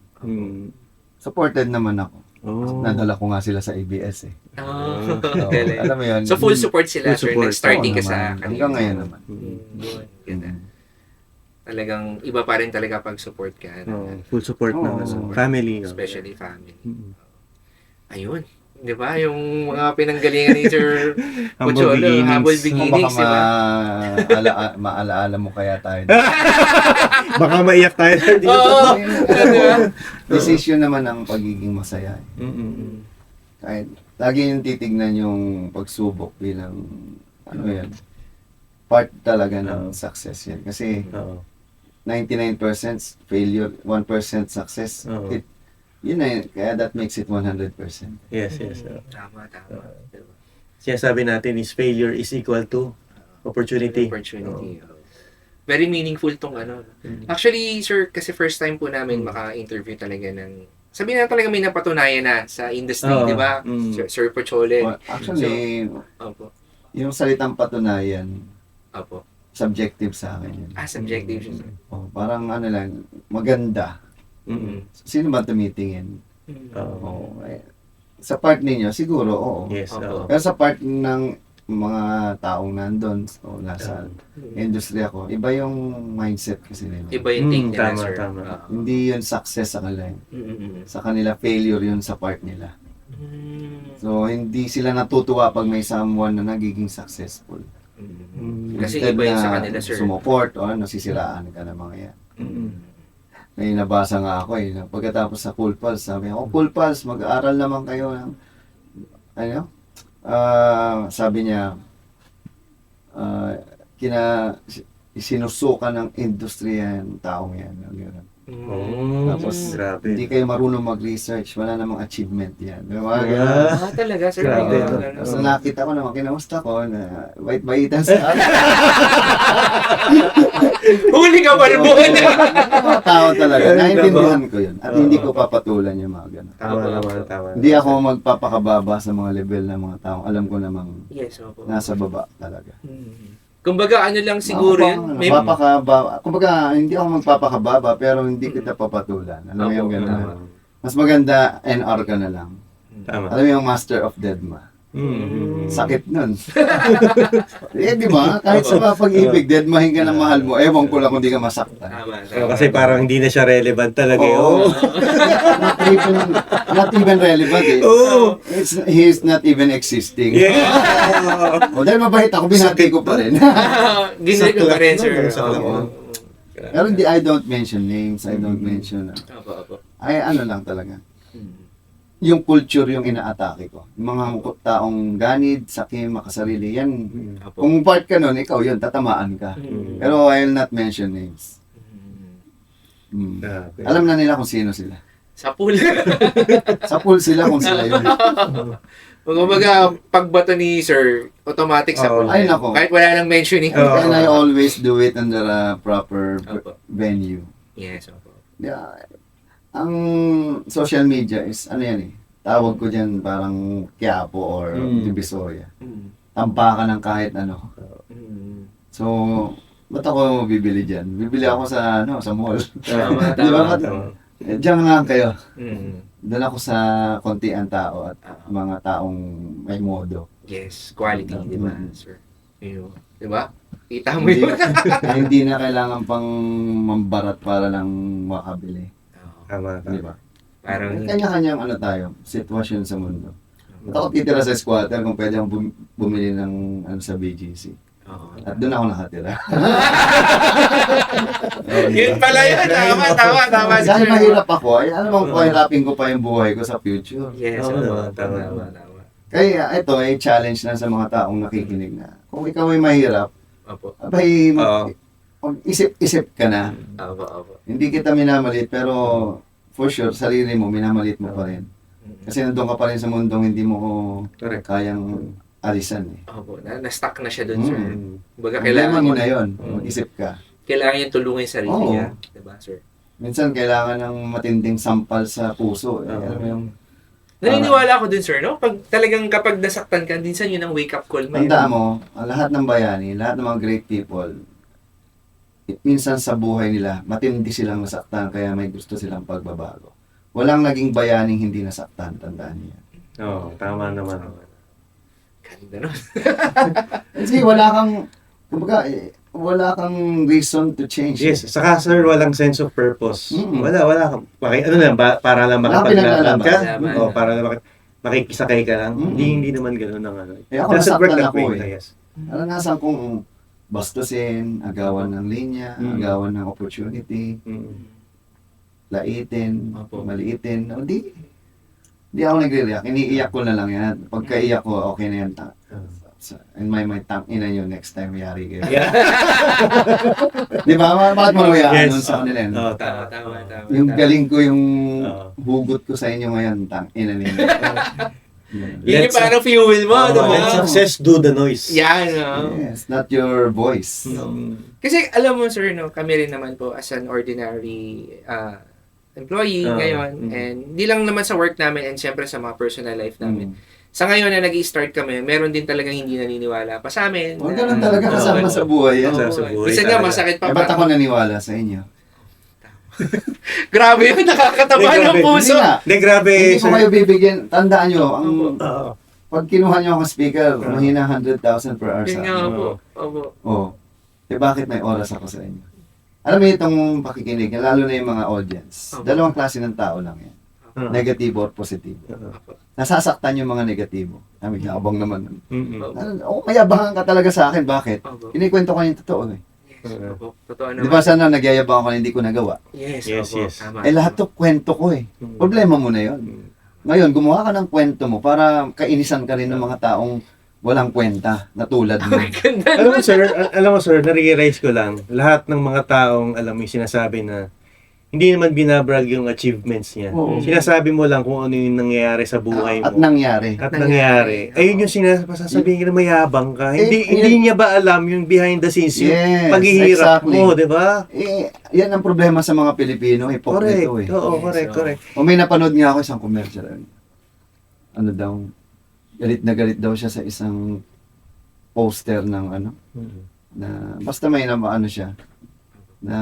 Supported naman ako. Oh. Nadala ko nga sila sa ABS eh. Oh, So, galing. alam mo yun. So full support sila, Full sir. support. Nag-starting ka Oo sa naman. kanila. Hanggang ngayon naman. Yun, ganda. Talagang iba pa rin talaga pag support ka. Full support Oo. na. Family. Especially family. Mm. Ayun. Di ba? Yung mga pinanggalingan ni Sir Humble Pocholo, beginnings. humble Baka beginnings, di ba? maalaala mo kaya tayo. Baka maiyak tayo. Oo. Di ba? Decision naman ang pagiging masaya. Mm-mm. Kahit lagi yung titignan yung pagsubok bilang ano yan, part talaga ng success yan. Kasi Oo. 99% failure, 1% success. Oo. Yun na yun. Kaya that makes it 100%. Yes. Tama. Diba? Sinasabi natin is failure is equal to opportunity. Opportunity. Very meaningful tong ano. Actually, sir, kasi first time po namin maka-interview talaga ng sabihin na talaga may napatunayan na sa industry, Oo. di ba? Sir Pochole. Well, actually, Opo. yung salitang patunayan, Opo. subjective sa akin yun. Subjective siya, sir. Oh, parang ano lang, maganda. Mm-mm. Sino ba tumitingin? Oo. Oh, sa part ninyo, siguro, oo. Yes. Opo. oo. Pero sa part ng mga taong nandun, o nasa industriya ko, iba yung mindset kasi nila. Iba yung take nila, Tama, sir. tama. Hindi yun success sa kanila. Mm-mm. Sa kanila, failure yun sa part nila. Mm. So, hindi sila natutuwa pag may someone na nagiging successful. Kasi Instead iba yung na sa kanila, sir. sumuport o nasisiraan ka ng mga yan. May nabasa nga ako na pagkatapos sa Cool Pals, sabi ako, Cool Pals, mag-aaral naman kayo ng, ano, sabi niya, sinusuka ng industriya yung taong yan. Gano'n. Tapos, grabe. hindi kayo marunong mag-research, wala namang achievement yan. Diba? Talaga, sir. Grabe, May no? ganun. Tapos nakita ko naman, kinamusta ko na bait-baitan sa akin. Huli ka pa rin mo. Mga tao talaga, naintindihan ko yun. At hindi ko papatulan yung mga gano'n. Tama. Hindi ako magpapakababa sa mga level ng mga tao. Alam ko namang Yes, opo. nasa baba talaga. Kumbaga, ano lang siguro yun. May, Kumbaga, hindi ako magpapakababa pero hindi kita papatulan. Alam mo yung Opo, gano'n. Tama. Mas maganda NR ka na lang. Tama. Alam mo yung Master of Deadma. Sakit nun. Di ba? Kahit sa mga pag-ibig, deadmahin ka ng mahal mo, ewan ko lang kung di ka masaktan. tama. Kasi parang hindi na siya relevant talaga. Oo. Oo. not even relevant eh. Oo. He is not even existing. Yeah. O dahil mabait ako, binati ko pa rin. Ginrik ko pa rin, sir. Sakto lang, Oo. Oo. Pero hindi, I don't mention names, I don't mention, Opo. ay ano lang talaga. Yung culture yung inaatake ko. Yung mga taong ganid, sakim, makasarili, yan. Opo. Kung part ka nun, ikaw yun, tatamaan ka. Pero I will not mention names. Grabe. Alam na nila kung sino sila. Sa pool. Sa pool sila kung sila yun. Kumbaga, pagbato ni sir, automatic sa pool. Ay, nako. Kahit wala nang mentioning. Oo. And I always do it under a proper Opo. venue. Yes, opo. Yeah. Ang social media is, ano yan eh, tawag ko dyan parang Quiapo or Divisoria. Tampakan ng kahit ano. So, ba't ako bibili dyan? Bibili ako sa, ano, sa mall. Tama, Di ba? tama. Diyan lang kayo. Mm. Doon ako sa kontian tao at mga taong may modo. Yes, quality, di ba, sir? Yun. Di ba? Kita mo Hindi, yun. hindi na kailangan pang mambarat para lang makabili. Tama. Di ba? Parang, Kanya-kanyang ano tayo, sitwasyon sa mundo. At ako titira sa squatter kung pwede akong bumili ng ano sa BGC. oo. At doon ako nakatira. Yun pala yun. Tama, Dahil sir. mahirap ako, ay alam mo, pahirapin ko pa yung buhay ko sa future. Yes, Oo, oo. tama. Kaya ito ay challenge na sa mga taong nakikinig na. Kung ikaw ay mahirap, Opo. abay, Oo. isip-isip ka na. Opo. Hindi kita minamalit, pero for sure, sarili mo, minamalit mo pa rin. Kasi nandun ka pa rin sa mundong hindi mo Correct. kayang alisan eh. Opo. Na-stuck na siya doon, sir. Kumbaga, Kailangan kailangan mo na yun, mag-isip ka. Kailangan yung tulungan yung sarili Oo. niya. Di ba, sir? Minsan kailangan ng matinding sampal sa puso. Eh. Oo. Alam mo yung Naniniwala ako dun, sir, no? Kapag nasaktan ka, minsan yun ang wake-up call mo. Tandaan mo, ang lahat ng bayani, lahat ng mga great people, minsan sa buhay nila, matindi silang nasaktan, kaya may gusto silang pagbabago. Walang naging bayaning hindi nasaktan, tandaan niya. Oo, tama naman. Ganda, no? Kasi kumbaga, wala kang reason to change. Yes, saka sir, walang sense of purpose. Mm. Wala. Ano lang, para lang Wala makapaglaban ka? pinaglalaban. O, para lang makikisakay ka lang? Mm. Hindi naman gano'n ang ano. Eh, ako Doesn't work nasaktan that ako way, eh. yes. Naranasan kong bastusin, agawan ng linya, agawan ng opportunity, Mm. laitin, Opo. maliitin. O, di ako nagre-react. Iniiyak ko na lang yan. Pagkaiyak ko, okay na yan. In my mind, ina nyo, next time yari kayo. Yeah. Di ba? Bakit mo nawayaan Yes. nun sa kanila? yun? Oo, Tama. Yung galing ko, yung Oo. hugot ko sa inyo ngayon, ina ninyo. Yun yung parang fuel mo, Oh, di ba? let success do the noise. Yan, no? Yes, not your voice. Mm. Kasi alam mo, sir, no, kami rin naman po as an ordinary employee ngayon, and hindi lang naman sa work namin and syempre sa mga personal life namin. Sa ngayon na nag-i-start kami, meron din talagang hindi naniniwala pa sa amin. Huwag ganun talaga kasama sa buhay yan. Kasama sa buhay Minsan nga talaga. masakit pa Eh, ba't ako naniwala sa inyo? Grabe yun, nakakataba Hindi, ng grabe. puso. Hindi nga. Hindi, grabe, Hindi ko sir. kayo bibigyan. Tandaan nyo, Oo. pag kinuha nyo akong speaker, mahina 100,000 per hour Yun sa nga akin. po. Opo. Oh. Eh bakit may oras ako sa inyo? Alam mo itong pakikinig, lalo na yung mga audience. Opo. Dalawang klase ng tao lang yan. Oo. Negatibo or positibo. Oo. Nasasaktan yung mga negatibo. Kami, abang naman. Mm-mm. Mayabangan ka talaga sa akin. Bakit? Opo. Kinikwento ko yung totoo eh. Yes, opo. Totoo Di naman. ba sana nagyayabang ako na hindi ko nagawa? Yes, Yes, opo. yes. Tama. Eh lahat to kwento ko eh. Mm. Problema mo na yon. Mm. Ngayon, gumawa ka ng kwento mo para kainisan ka rin ng mga taong walang kwenta na tulad mo. Ganda Alam mo sir, nare-realize ko lang, lahat ng mga taong alam mo yung sinasabi na hindi naman binabrag yung achievements niya. Oo. Sinasabi mo lang kung ano yung nangyayari sa buhay At mo. nangyari. At nangyari. Ayun yung sasabihin ka na mayabang ka. Eh, Hindi niya ba alam yung behind the scenes, yung Yes, paghihirap exactly. mo, di ba? Eh, yan ang problema sa mga Pilipino. Correct. Hipokrito eh. Oo, Yes, correct. O may napanood nga ako isang commercial. Ano daw, galit daw siya sa isang poster ng ano, na basta may ano siya, na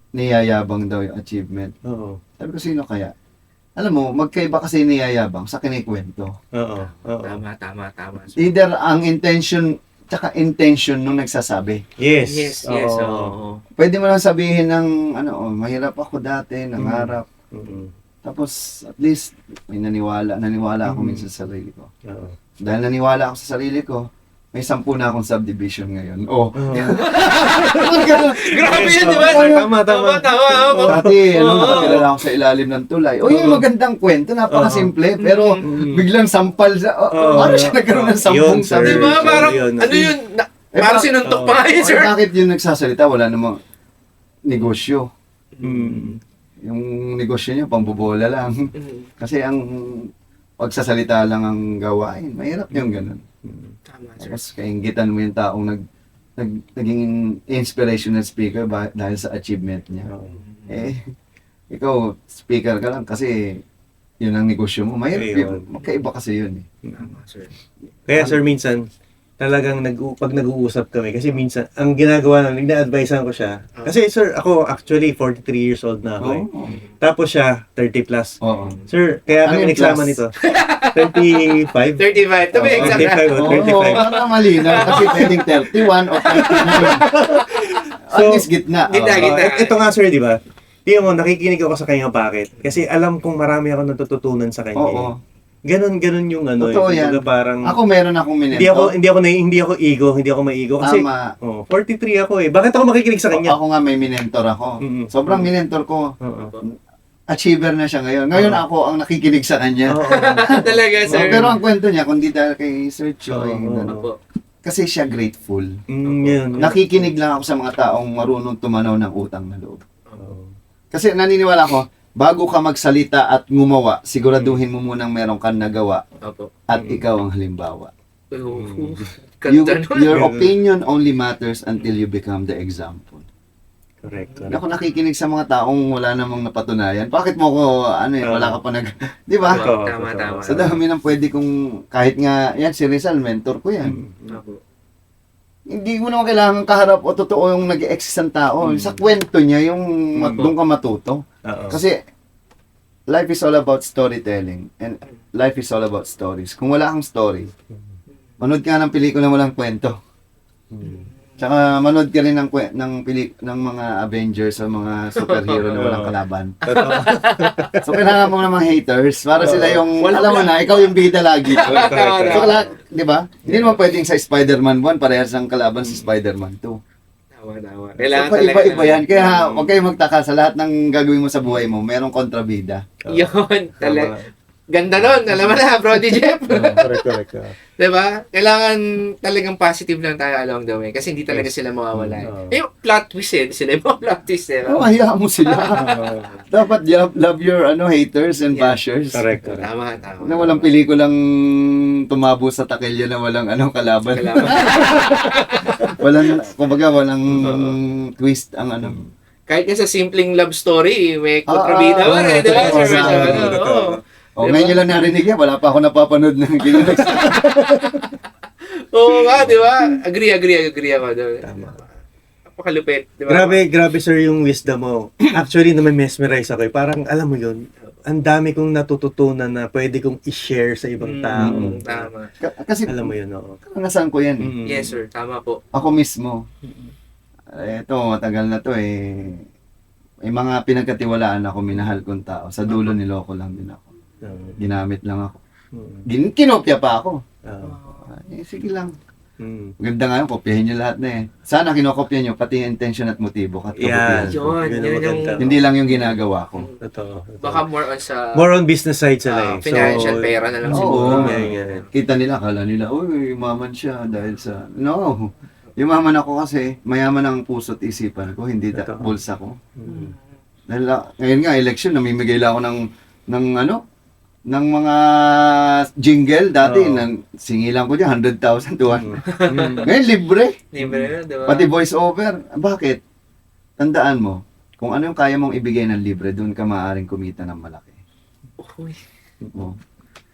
niyayabang daw yung achievement. Oo. Sabi ko, sino kaya? Alam mo, magkaiba kasi niyayabang sa kinikwento. Oo. Oo. Tama. Either ang intention, tsaka intention nung nagsasabi. Yes. Yes. Oo. Oo. Pwede mo lang sabihin ng, ano, mahirap ako dati, nangarap. Mm-mm. Tapos, at least, may naniwala ako minsan sa sarili ko. Oo. Dahil naniwala ako sa sarili ko, may 10 na akong subdivision ngayon. Oh. Oo. Grabe yun, di ba? Tama. Tama. Dati, Oo. nakakilala ako sa ilalim ng tulay. O, yung magandang kwento, napakasimple. Pero, Mm. biglang sampal sa, paano siya nagkaroon ng 10 Yun, sir. Di ba? Parang, Yun. ano yun? Parang sinuntok pa nga yun, sir. Bakit yung nagsasalita, wala namang negosyo. Mm. Yung negosyo niya, pambobola lang. Mm, Kasi ang pagsasalita lang ang gawain. Mahirap yung ganun. Tama, sir. Tapos kainggitan mo yung taong naging inspirational speaker dahil sa achievement niya. Oo. Eh, ikaw, speaker ka lang kasi yun ang negosyo mo. Mahirap Ayun. yun. Magkaiba kasi yun eh. Tama, sir. Kaya sir, minsan, talagang pag nag-uusap kami, kasi minsan, ang ginagawa namin, ina-advisean ko siya. Kasi sir, ako actually 43 years old na ako eh. Oo. Tapos siya, 30 plus. Oo. Sir, kaya Ano kami yung nagsama plus? nito. 35? 35. Ito ba yung exact? 35 o 35. Oo, para malinaw. Kasi pwedeng 31 o 39. At So, least gitna. Gitna, Oo. gitna. Ito nga sir, di ba? Tingnan mo, nakikinig ako sa kanya bakit? Kasi alam kong marami ako natututunan sa kanya. Oo. Ganon yung ano. Totoo yan. Kumbaga parang, Ako meron akong minento. hindi ako maigo. Kasi, Tama. 43 ako eh. Bakit ako makikinig sa kanya? Ako nga may minentor ako. Mm-mm. Sobrang minentor ko. Oo. Achiever na siya ngayon. Ngayon ako ang nakikinig sa kanya. Oo. Talaga, sir. Pero ang kwento niya, kundi dahil kay Sir Choi, Oo. ano, Opo. kasi siya grateful. Yun. Nakikinig lang ako sa mga taong marunong tumanaw ng utang na loob. Oo. Kasi naniniwala ko, bago ka magsalita at gumawa, siguraduhin mo munang meron kang nagawa Opo. at ikaw ang halimbawa. Ganda nun. Your opinion only matters until you become the example. Correct. Hindi ako nakikinig sa mga taong wala namang napatunayan. Bakit mo ko, wala ka pa di ba? Totoo, Tama, totoo. tama. Sa dami ng pwede kong, kahit nga, yan, si Rizal, mentor ko yan. Opo. Hindi mo naman kailangan kaharap o totoo yung nag-exist ang tao. Sa kwento niya, yung doon ka matuto. Oo. Kasi, life is all about storytelling. And life is all about stories. Kung wala kang story, manood ka ng pelikula walang kwento. Tsaka manood ka rin ng mga Avengers o mga superhero na walang kalaban. So kailangan mo namang haters para sila yung, alam mo na, ikaw yung bida lagi. So, di ba? Hindi naman pwedeng sa Spider-Man 1, parehas ang kalaban sa Spider-Man 2. Tama. So, Kailangan talaga. iba-iba yan. Kaya huwag kayong magtaka sa lahat ng gagawin mo sa buhay mo, merong kontrabida. Yun, talaga. Ganda nun. Alam mo na, Brody Jeff. Correct. Diba? Kailangan talagang positive lang tayo along the way kasi hindi talaga sila mawawala. Yung plot twist sila yung mga plot twist Oh, hayaan mo sila. Dapat love your haters and bashers. Correct. Tama. Na walang pelikulang tumabo sa takilya na walang kalaban. walang twist ang Kahit nga sa simpleng love story, may kontrabida pa rin, di ba? Ngayon nyo lang narinig yan, wala pa ako napapanood ng ginunex. Oo nga, di ba? Agree ako doon. Tama. Napakalupit, di ba? Grabe sir yung wisdom mo. Actually, na-mesmerize ako. Parang, alam mo yun, ang dami kong natututunan na pwede kong i-share sa ibang tao. Tama. Kasi, Alam mo yun, oo. karanasan ko yan eh. Yes, sir. Tama po. Ako mismo. Ito, matagal na to eh. May mga pinagkatiwalaan ako, minahal kong tao. Sa dulo niloko lang din ako. Ginamit lang ako. Kinopya pa ako. Sige lang. Maganda nga yun, kopyahin nyo lahat na eh. Sana kinokopya nyo, pati yung intention at motibo. Yan. Yun yung Hindi lang yung ginagawa ko. Totoo. baka More on business side sila eh. financial pera na lang siguro. Oo. Kita nila, akala nila, uy, umaman siya dahil sa... No. Yumaman ako kasi, mayaman ang puso't isipan ko, hindi Totoo. bulsa ko. Dahil ngayon nga, election, namimigay lang ako ng mga jingle dati, singilan ko dyan, 100,000 to 1. Ngayon, libre. Libre na, di ba? Pati voice over. Bakit? Tandaan mo, kung ano yung kaya mong ibigay ng libre, doon ka maaaring kumita ng malaki. Uy. Oo.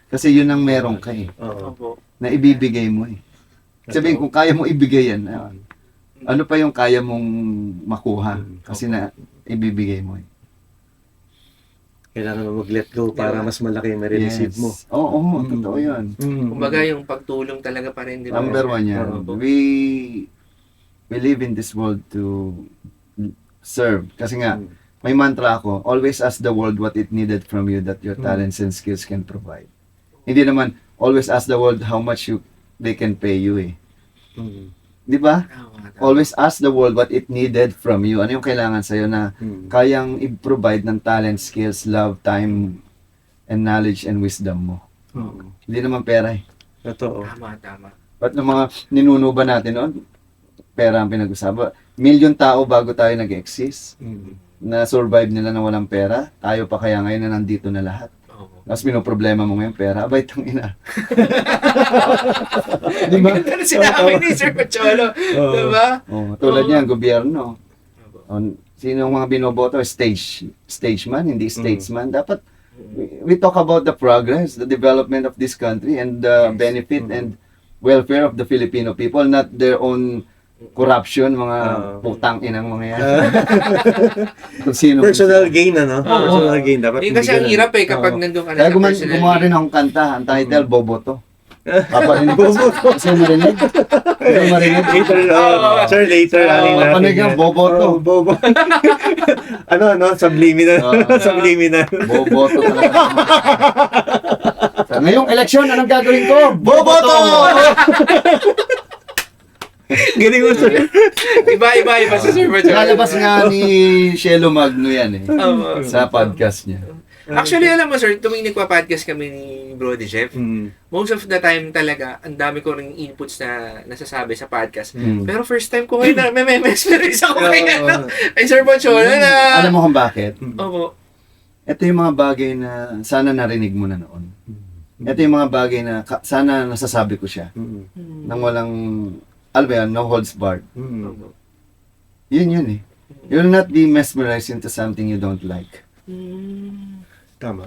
Kasi yun ang meron ka eh, Oo. Opo. na ibibigay mo eh. Sabihin, kung kaya mo ibigay yan, ano pa yung kaya mong makuha? Kasi na ibibigay mo eh. Kailangan mo mag-let go para mas malaki yung ma-receive mo. Oo, totoo yun. Kumbaga yung pagtulong talaga pa rin, di ba? Number one yan. Opo. We live in this world to serve. Kasi nga, may mantra ako, always ask the world what it needed from you that your talents and skills can provide. Hindi naman, always ask the world how much they can pay you eh. Di ba? Tama. Always ask the world what it needed from you. Ano yung kailangan sa'yo na kayang i-provide ng talent, skills, love, time, and knowledge and wisdom mo. Hindi naman pera eh. Totoo. Tama. Ba't ng mga ninuno ba natin noon? Pera ang pinag-usapan. Million tao bago tayo nag-exist. Na survive nila na walang pera. Tayo pa kaya ngayon na nandito na lahat. Oo. Tapos pinoproblema mo ngayon pera. Abay, tang ina. Di ba? Ganda na sinabi ni Sir Pacholo. Di ba? Tulad niyan, gobyerno. Sino yung mga binoboto? Stageman, hindi statesman. Dapat, we talk about the progress, the development of this country, and the benefit and welfare of the Filipino people, not their own corruption, mga putang inang mga yan. Kung sino. Personal gain, ano? Personal gain. Dapat Hindi kasi ang hirap eh kapag nandun ka na Kaya sa personal gumawa rin gain. akong kanta, ang title, Boboto. Paparinig Boboto. Kasi marinig. Kasi marinig. Later, later. Paparinig ang Boboto. Bobo. Subliminal. Subliminal. Boboto talaga. Sa ngayong eleksyon, anong gagawin ko? Boboto! Galing mo, sir. Iba si Sir Pacholo. Lalabas nga ni Shelo Magno yan eh. Sa podcast niya. Actually, alam mo sir, tuwing nagpa-podcast kami ni Brody Jeff, most of the time talaga, ang dami ko ring inputs na nasasabi sa podcast. Pero first time ko ngayon na may mesmerize ako kaya ay Sir Pacholo na... Alam mo kung bakit? Opo. Ito yung mga bagay na sana narinig mo na noon. Ito yung mga bagay na sana nasasabi ko siya. Nang walang, alam mo yan, no holds barred. Opo. Yun eh. You'll not be mesmerized into something you don't like. Tama.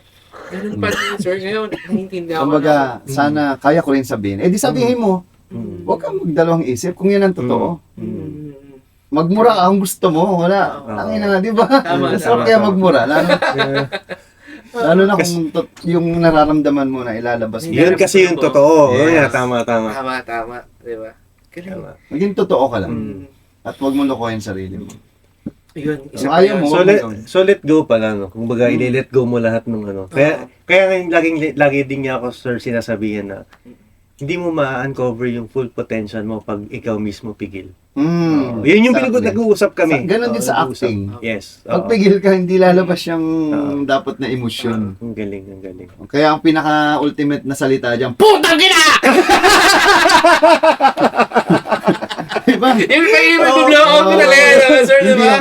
Ganun pa rin, sir. Ngayon, naiintindihan ko Kumbaga, sana kaya ko rin sabihin. Eh di sabihin mo, huwag kang magdalawang isip kung yan ang totoo. Magmura ka kung gusto mo, wala. Tangin na, di ba? Tama, Masarap tama, kaya tama. magmura. Lalo na kung yung nararamdaman mo na ilalabas mo. Yun kasi yung totoo. Yes. Yeah, tama. Tama. Di ba? Galing. Tama. Maging totoo ka lang. Mm. At huwag mo lokohin sarili mo. Yun, isa Kung pa ayaw yun. mo, So let go pala, no? Kumbaga, i-let go mo lahat ng ano. Kaya lagi din niya ako, sir, sinasabihan na hindi mo ma-uncover yung full potential mo pag ikaw mismo pigil. Yun yung nag-uusap kami. Ganon din sa Nag-uusap. acting. Yes. Pag pigil ka, hindi lalabas yung dapat na emosyon. Ang galing. Kaya ang pinaka-ultimate na salita dyan, PUTANG INA! Diba? Yung kayo mag-blow out ko talaga, naman, sir, di ba?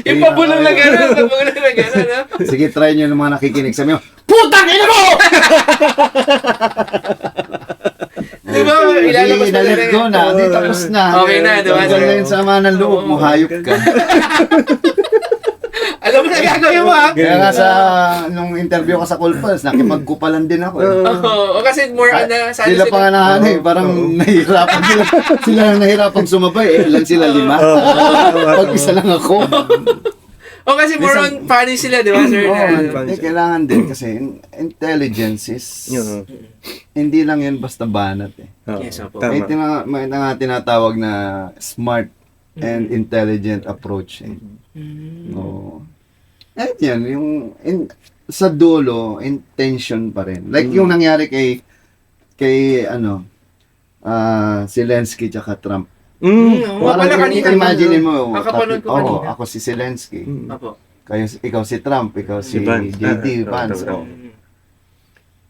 Yung pabulong na gano'n, ha? Sige, try nyo ng mga nakikinig. Sabi mo, PUTANG INA MO! Di ba? Ilalabas Sige, na-let go na. Di, tapos na. Okay na, di ba? Tanggal na yung sama ng loob mo, hayop ka. Alam mo na gagawin mo, ha? Kaya nga nung interview ko sa Cool Pals, nakipagkupalan din ako. Oo, kasi more on na, Sila pa nga parang nahihirapan sila. Sila na nahihirapang sumabay. Ilan sila? 5? Pag isa lang ako. O kasi more on funny sila, di ba, sir? Kailangan din kasi intelligence is hindi lang yan basta banat eh. Yes, opo. May, Tama. may tinatawag na smart and intelligent approach eh. Oo. At yan, sa dulo, intention pa rin. Like yung nangyari kay Zelensky tsaka Trump. Wala kanina. Imagine mo, Kakapanood ko kanina. ako si Zelensky. Opo. Ikaw si Trump, ikaw si Vance. JD Vance. Tama.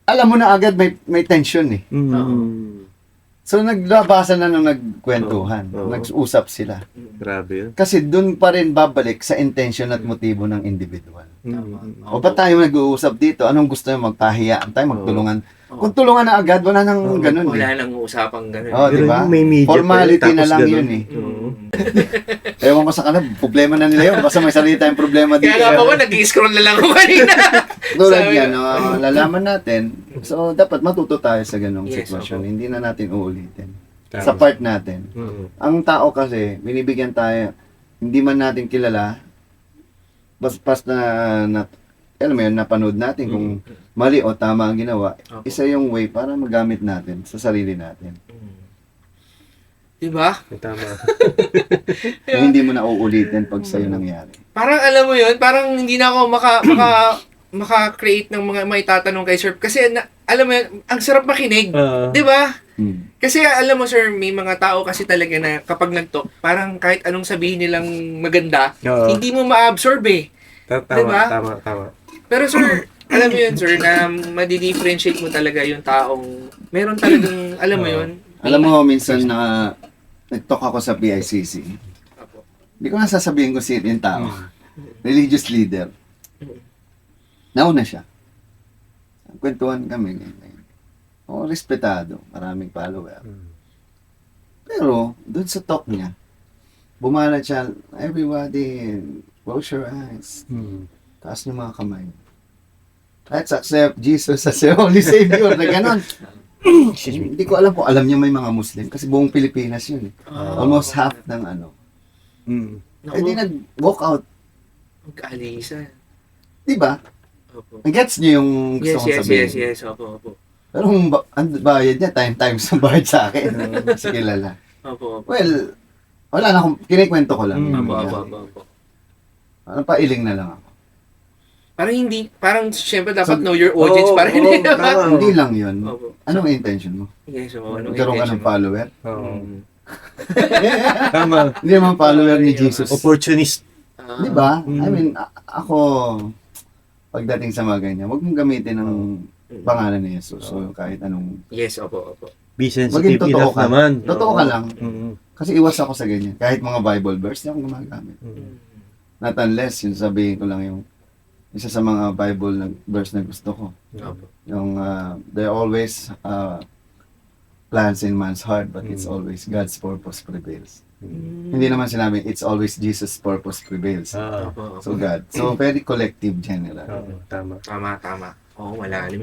Alam mo na agad may tension eh. So naglabasa na nung nagkwentuhan, Oo. nag-usap sila. Grabe yun. Kasi doon pa rin babalik sa intention at motibo ng individual. Tama. O ba't tayo nag-uusap dito? Anong gusto nyo? Magpahiyaan tayo, magtulungan. Kung tulungan na agad, wala nang ganun eh. Wala nang usapang gano'n. Oh, di ba? May media Formality pa yun, na tapos lang ganun. yun eh. Oo. Ewan ko sa kanila, problema na nila yun. Basta may salita yung problema dito. Kaya nga po, nag-scroll na lang ako kanina. Tulad Sabi- yan, lalaman natin. So, dapat matuto tayo sa ganong Yes, sitwasyon. opo. Hindi na natin uulitin. Tama. Sa part natin. Oo. Ang tao kasi, binibigyan tayo, hindi man natin kilala, basta alam mo yun, napanood natin kung mali o tama ang ginawa, Opo. isa yung way para magamit natin sa sarili natin. Di ba? Tama. Na hindi mo na uulitin pag sa'yo nangyari. Parang alam mo yun, parang hindi na ako maka-create ng mga may tatanong kay Sir. Kasi alam mo yun, ang sarap makinig. Di ba? Kasi alam mo sir, may mga tao kasi talaga na kapag nag-talk, parang kahit anong sabihin nilang maganda, Oo. hindi mo ma-absorb eh. Tama. Diba? Tama. Pero sir, alam mo yun sir, na madi-differentiate mo talaga yung taong, meron talagang, alam mo yun. Alam mo, minsan na nag-talk ako sa PICC, Apo. hindi ko na sasabihin ko sino yung tao. Religious leader. Nauna siya. Kwentuhan kami. Oo, respetado. Maraming follower. Pero, doon sa talk niya, bumalat siya, everybody, close your eyes. Taas niyo mga kamay. Let's accept Jesus as your only Savior. Na ganon. Hindi ko alam kung alam niya may mga Muslim. Kasi buong Pilipinas yun. Almost half ng ano. Naku, Eh di nag-walk out. magkaalisa. Di ba? Opo. Gets niyo yung gusto kong sabihin. Yes. Opo. Pero ang bayad niya, times ang bayad sa akin. Kasi kilala. Opo. Well, wala na akong, kinikwento ko lang. Opo. Ano pa, iling na lang ako. Parang syempre dapat know your audience pa rin. tama. Hindi lang yun. Opo. Anong intention mo? Yes, opo. Anong Magkaroon ka intention ng mo? follower? Oo. Tama. Hindi naman follower ni Jesus. Opportunist. Di ba? I mean, ako, pagdating sa mga ganyan, huwag mong gamitin ang pangalan ni Jesus. So, kahit anong, Yes, opo. Be maging sensitive totoo enough ka. naman. Totoo ka lang. Mm. Kasi iwas ako sa ganyan. Kahit mga Bible verse, hindi ako gumagamit. Not unless, yung sabihin ko lang yung isa sa mga Bible na verse na gusto ko. Opo. Yung, there are always plans in man's heart, but it's always God's purpose prevails. Hindi naman sinabi, it's always Jesus' purpose prevails. Oo. Opo. So God. So very collective general. Oo, tama. Tama. Oo, malalim.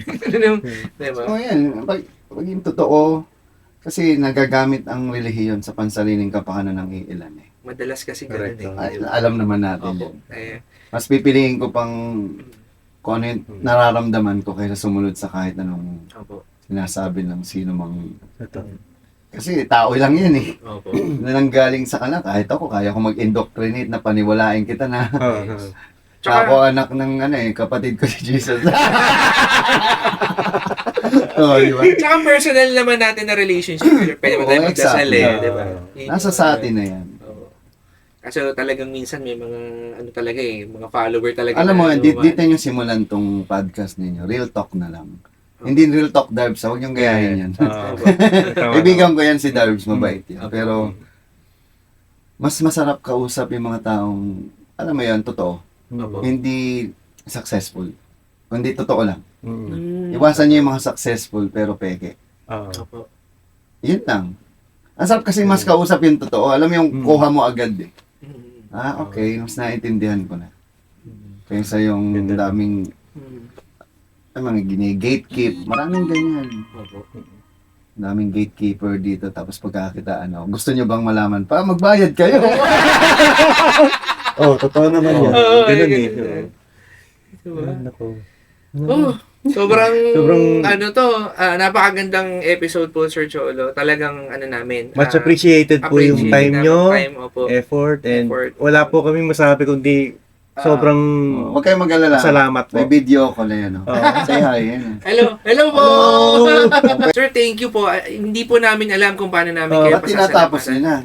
Diba? So yan, pag yung totoo, kasi nagagamit ang relihiyon sa pansariling kapakanan ng iilan eh. Madalas kasi ganun Correct. eh. Ay, alam naman natin Opo. yan. Mas pipiliin ko pang kung ano yung nararamdaman ko kaysa sumunod sa kahit anong Opo. sinasabi ng sino mang... Ito. Kasi tao lang yan eh. Opo. Na nanggaling sa kanila, kahit ako, kaya ko mag-indoctrinate na paniwalain kita na Oo. ako anak ng kapatid ko si Jesus. Oh, di ba? Tsaka personal naman natin na relationship. Pwede mo tayo Oo, magdasal exactly. eh. Diba? Nasa sa atin na yan. Oo. Kaso talagang minsan may mga talaga mga follower talaga. Alam mo, na dito nyo simulan tong podcast ninyo. Real talk na lang. Hindi real talk, Darbs. Huwag niyong gayahin yan. Oo. Tama. Ibigan ko yan si Darbs, mabait yan. Okay. Pero, mas masarap kausap yung mga taong, alam mo yan, totoo. Opo. Hindi successful. Kundi totoo lang. Mm. Iwasan niyo yung mga successful pero peke. Oo. Opo. Yun lang. Ang sarap kasi mas kausap yung totoo. Alam mo yung kuha mo agad eh. Mm. Ah, okay. Mas naintindihan ko na. Kaysa yung Ganda. daming mga gine-gatekeep. Maraming ganyan. Opo. Daming gatekeeper dito. Tapos pagkakitaan ako. Gusto nyo bang malaman pa? Magbayad kayo. Oh, totoo naman yan. Oo, Ganun ay, eh. ganun. Diba? Nako. Oh, sobrang Sobrang- napakagandang episode po, Sir Cholo. Talagang namin. Much appreciated po yung appreciate time namin nyo, time, opo. effort, and Effort. wala po kaming masabi kundi sobrang Huwag kayong mag-alala. salamat po. May video ko na yan. Oh. Say hi. Yan. Hello po! Sir, thank you po. Hindi po namin alam kung paano namin kayo Ba't tinatapos nila?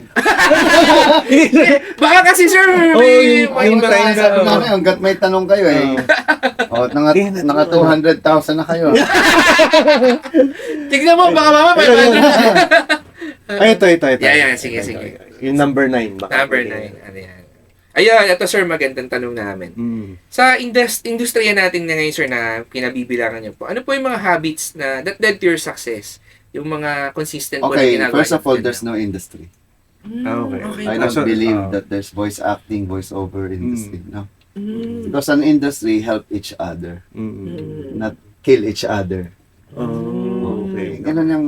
Baka kasi, sir, yung Yung time tayo na- sabi namin, hanggat may tanong kayo eh. Naka 200,000 na kayo. Tignan mo, baka mama, 500. Ay, ito. Yeah, sige. Yung number 9. Number 9. Ano yan? Ayun, ito sir, magandang tanong namin. Sa industriya natin na ngayon, sir, na pinabibilangan niyo po, ano po yung mga habits na that led to your success? Yung mga consistent po na Okay, ginagawa first of niyo all, po there's no industry. Okay. I po. don't believe that there's voice acting, voice over industry. No? Mm. Because an industry help each other, not kill each other. Oh, okay. Ganun yung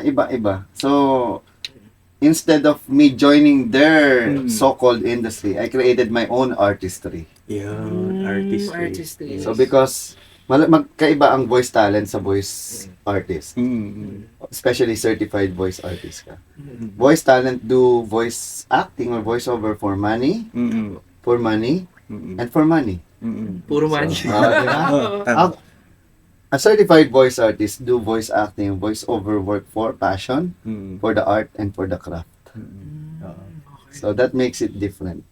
iba-iba. So, instead of me joining their so-called industry, I created my own artistry. Yan, artistry. Artistry. So, because magkaiba ang voice talent sa voice artist. Especially certified voice artist ka. Voice talent do voice acting or voice over for money, and for money. Puro man. Diba? Tama. A certified voice artist do voice acting, voice over work for passion, for the art, and for the craft. So that makes it different.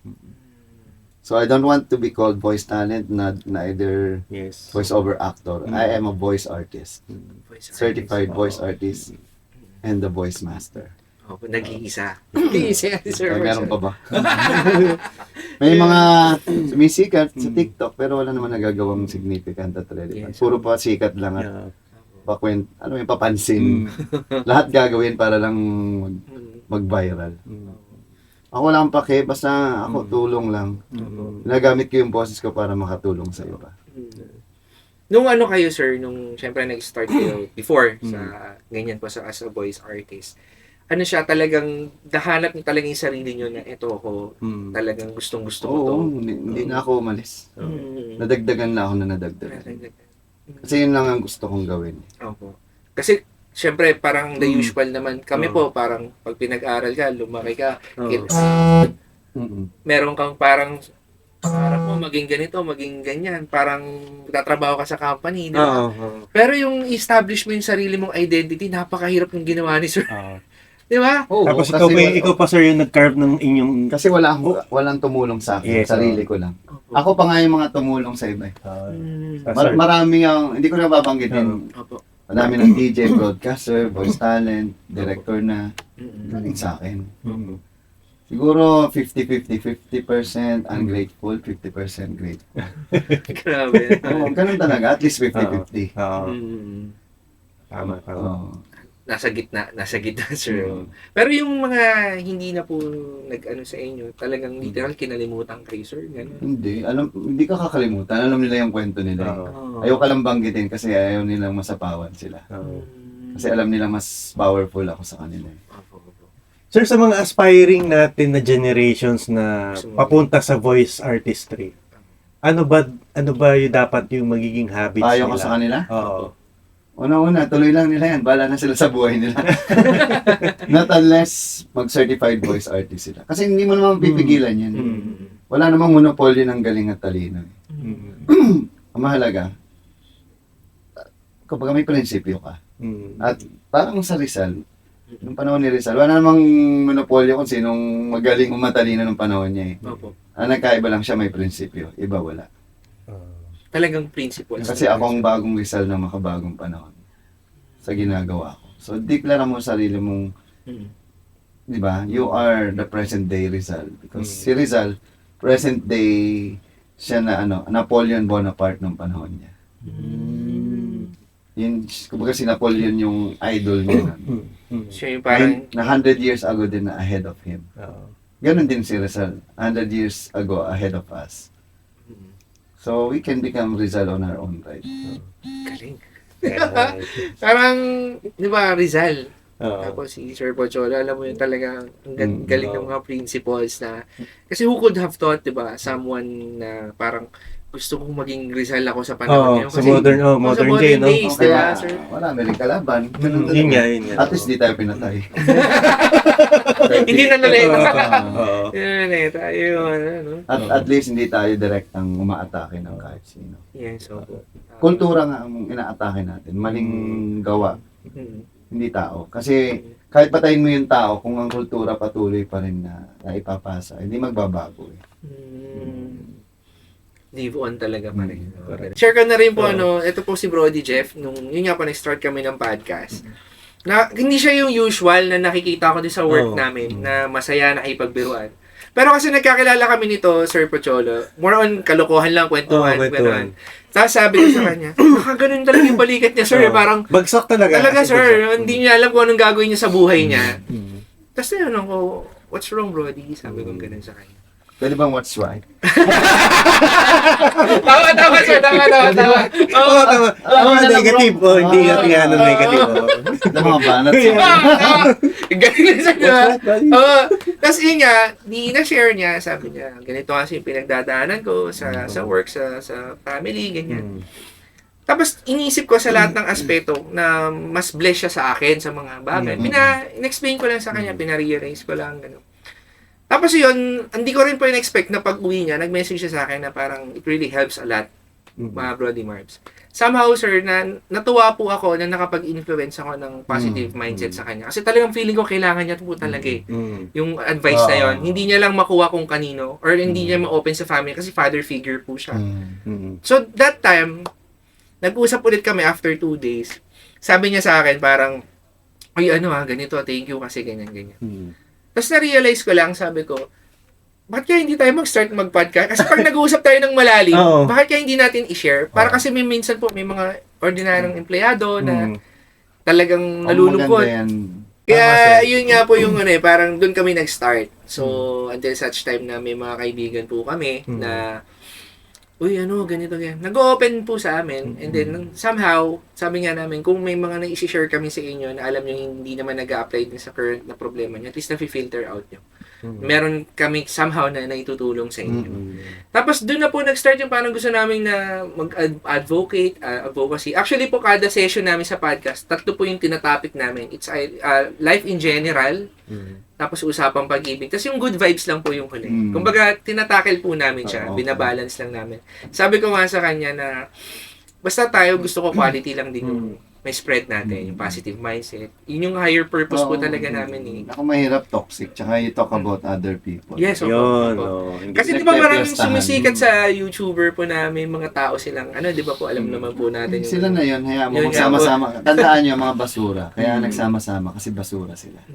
So I don't want to be called voice talent, neither Yes. voice over actor. I am a voice artist, certified voice artist, and the voice master. Oh, nag-iisa. Nag-iisa si Sir. Ay, meron pa ba? May mga sumisikat sa TikTok pero wala naman nagagawang significant at relevant. Yes. Puro pa sikat lang at Yeah. yung papansin. Lahat gagawin para lang mag-viral. Ako lang pake, basta ako tulong lang. Nagamit ko yung boses ko para makatulong sa iba. Nung kayo, sir, nung syempre nag-start kayo before sa ganyan po as a voice artist, siya talagang nahanap niyo talaga yung sarili niyo na ito ako talagang gustong-gusto ko to. Oo, hindi na ako umalis. Nadagdagan na ako na nadagdagan. Mm. Kasi yun lang ang gusto kong gawin. Opo. Kasi syempre parang the usual naman kami po parang pag pinag-aral ka, lumaki ka, meron kang parang mo maging ganito, maging ganyan, parang tatrabaho ka sa company, di ba? Pero yung establish mo yung sarili mong identity, napakahirap yung ginawa ni sir. Di ba? Oo, Tapos kasi ikaw pa sir yung nag-carve ng inyong... Kasi walang tumulong sa akin, Yes, sarili ko lang. Ako pa nga yung mga tumulong sa iba. Sir. Marami hindi ko na babanggitin. Opo. Madami ng DJ, broadcaster, voice talent, director na. Galing sa akin. Siguro 50-50, 50% ungrateful, 50% grateful. Grabe. Oo, ganun talaga, at least 50-50. Oo. Mm. Tama. Oo. nasa gitna, sir. Pero yung mga hindi na po nag-ano sa inyo, talagang literal kinalimutan kayo, sir. Ganun. Hindi ka kakalimutan. Alam nila yung kwento nila. Oh. Ayaw ka lang banggitin kasi ayaw nilang masapawan sila. Kasi alam nilang mas powerful ako sa kanila. Sir, sa mga aspiring natin na generations na papunta sa voice artistry, ano ba yung dapat yung magiging habits Payo nila? ko sa kanila? Oo. Una-una, tuloy lang nila yan. Bahala na sila sa buhay nila. Not unless mag-certified voice artist sila. Kasi hindi mo naman pipigilan yan. Wala namang monopolyo ng galing at talino. Ang mahalaga, kapag may prinsipyo ka, at parang sa Rizal, nung panahon ni Rizal, wala namang monopolyo kung sinong magaling o matalino ng panahon niya eh. Opo. Ang nagkaiba lang siya may prinsipyo, iba wala. Talagang principle. Kasi ako ang bagong Rizal na makabagong panahon sa ginagawa ko. So, deklara mo sarili mong, di ba, you are the present day Rizal. Because si Rizal, present day siya na Napoleon Bonaparte ng panahon niya. Yun, kumbaga si Napoleon yung idol niya. Siya yung parang, Na 100 years ago din na ahead of him. Ganon din si Rizal, 100 years ago ahead of us. So, we can become Rizal on our own right. galing. Parang, di ba, Rizal. Tapos si Sir Pochola, alam mo yun talaga, ang galing ng mga principles na, kasi who could have thought, di ba, someone na parang gusto kong maging Rizal ako sa panahon ngayon. Sa modern day, no? days, di ba, sir? Wala, may kalaban. Ganun Yun nga. At least di tayo pinatay. Hindi na naleta. Oo. Hindi na naleta. Yun, ano. At least hindi tayo direktang umaatake ng kahit sino. Yes, opo. Kultura nga ang inaatake natin. Maling gawa, hindi tao. Kasi kahit patayin mo yung tao, kung ang kultura patuloy pa rin na ipapasa, hindi magbabago eh. Live on talaga pa rin. Share ko na rin po, ito po si Brody Jeff, yun nga po, nag-start kami ng podcast. Na, hindi siya yung usual na nakikita ko din sa work namin, na masaya na ipagbiruan. Pero kasi nagkakilala kami nito, Sir Pocholo, more on kalokohan lang, kwentuhan, gano'n. Tapos sabi ko sa kanya, ganun talaga yung balikat niya, sir. Parang, bagsak talaga. talaga, sir. Hindi niya alam kung anong gagawin niya sa buhay niya. Tapos tinanong ko, what's wrong, Brody? Sabi ko ganun sa kanya. Pwede bang what's right? Tama, sir. Tama. Negative. Hindi nga negative. Ng mga banat. Galing na siya. Tapos yun nga, na-share niya, sabi niya, ganito kasi yung pinagdadaanan ko sa work, sa family, ganyan. Tapos iniisip ko sa lahat ng aspeto na mas bless siya sa akin sa mga bagay. In-explain ko lang sa kanya, pina-realize ko lang, gano'n. Tapos yun, hindi ko rin po in-expect na pag-uwi niya, nag-message siya sa akin na parang it really helps a lot, mga Brody Marbs. Somehow, sir, natuwa po ako na nakapag-influence ako ng positive mindset sa kanya. Kasi talagang feeling ko kailangan niya po talaga eh. Yung advice na yun. Hindi niya lang makuha kung kanino or hindi niya ma-open sa family kasi father figure po siya. So, that time, nag-usap ulit kami after 2 days. Sabi niya sa akin parang, ay ganito, thank you kasi ganyan. Tapos na-realize ko lang, sabi ko, bakit kaya hindi tayo mag-start mag-podcast? Kasi pag nag-uusap tayo ng malalim, bakit kaya hindi natin i-share? Para kasi minsan po, may mga ordinaryong empleyado na talagang nalulungkot. Kaya yun nga po yung parang doon kami nag-start. So, until such time na may mga kaibigan po kami na, uy, ganito, ganyan. Nag-open po sa amin. And then, somehow, sabi nga namin, kung may mga na-share kami sa inyo na alam nyo hindi naman nag-a-apply din sa current na problema nyo, at least na-filter out nyo. Meron kami somehow na naitutulong sa inyo. Tapos, doon na po nag-start yung parang gusto namin na advocacy. Actually po, kada session namin sa podcast, 3 po yung tinatopic namin. It's life in general, tapos usapang pag-ibig. Tapos yung good vibes lang po yung huli. Kumbaga, tinatakil po namin siya. Binabalance lang namin. Sabi ko nga sa kanya na basta tayo gusto ko quality lang din yung may spread natin, yung positive mindset. Yun yung higher purpose po talaga namin eh. Ako mahirap toxic, tsaka you talk about other people. Yes, Yun. Kasi di ba maraming sumisikat sa YouTuber po na may mga tao silang, di ba po, alam naman po natin yung... Sila na yun, hayaan mo, Yun nga magsama-sama. Tandaan nyo, mga basura. Kaya nagsama-sama kasi basura sila.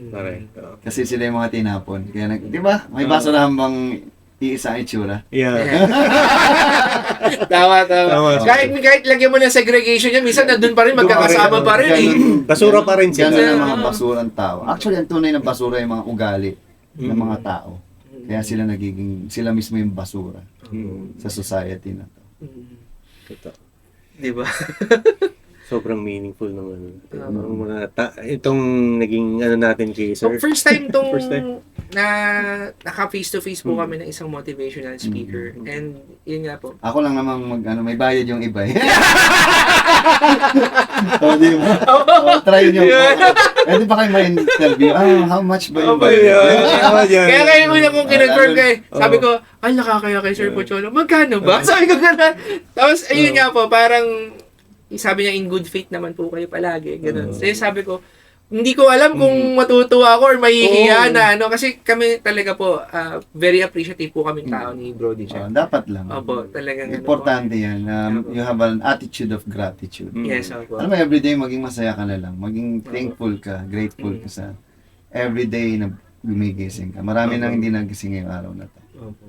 Kasi sila yung mga tinapon. Kaya di ba? May basurahan bang iisa itsura? Yeah. Tama. Tama. Kahit lagyan mo ng segregation yan, minsan nandun pa rin, magkakasama pa rin eh. Basura pa rin sila. Ganun ang mga basurang tao. Actually, ang tunay na basura yung mga ugali ng mga tao. Kaya sila mismo yung basura sa society na to. Ito. Di ba? Sobrang meaningful naman. Ang mga itong naging natin kay So, Sir. first time tong First time. na naka-face-to-face po kami ng isang motivational speaker. And yun nga po. Ako lang namang may bayad yung iba eh. Di ba? Try nyo. Pwede ba kayo ma-interview? How much ba yung bayad? Kaya kayo una kong kinonfirm kayo. Sabi ko, ay nakakaya kay Sir Pocholo. Magkano ba? Sabi ko gano'n. Tapos, ayun nga po, parang sabi niya, in good faith naman po kayo palagi. Ganun. So, sabi ko, hindi ko alam kung matutuwa ako or mahihiya na ano. Kasi kami talaga po, very appreciative po kaming tao ni Brody siya. Dapat lang. Opo, talagang Importante yan. You have an attitude of gratitude. Yes, opo. Alam mo, everyday maging masaya ka na lang. Maging thankful ka, grateful ka sa everyday na gumigising ka. Marami nang hindi nagising ngayong araw na to. Opo.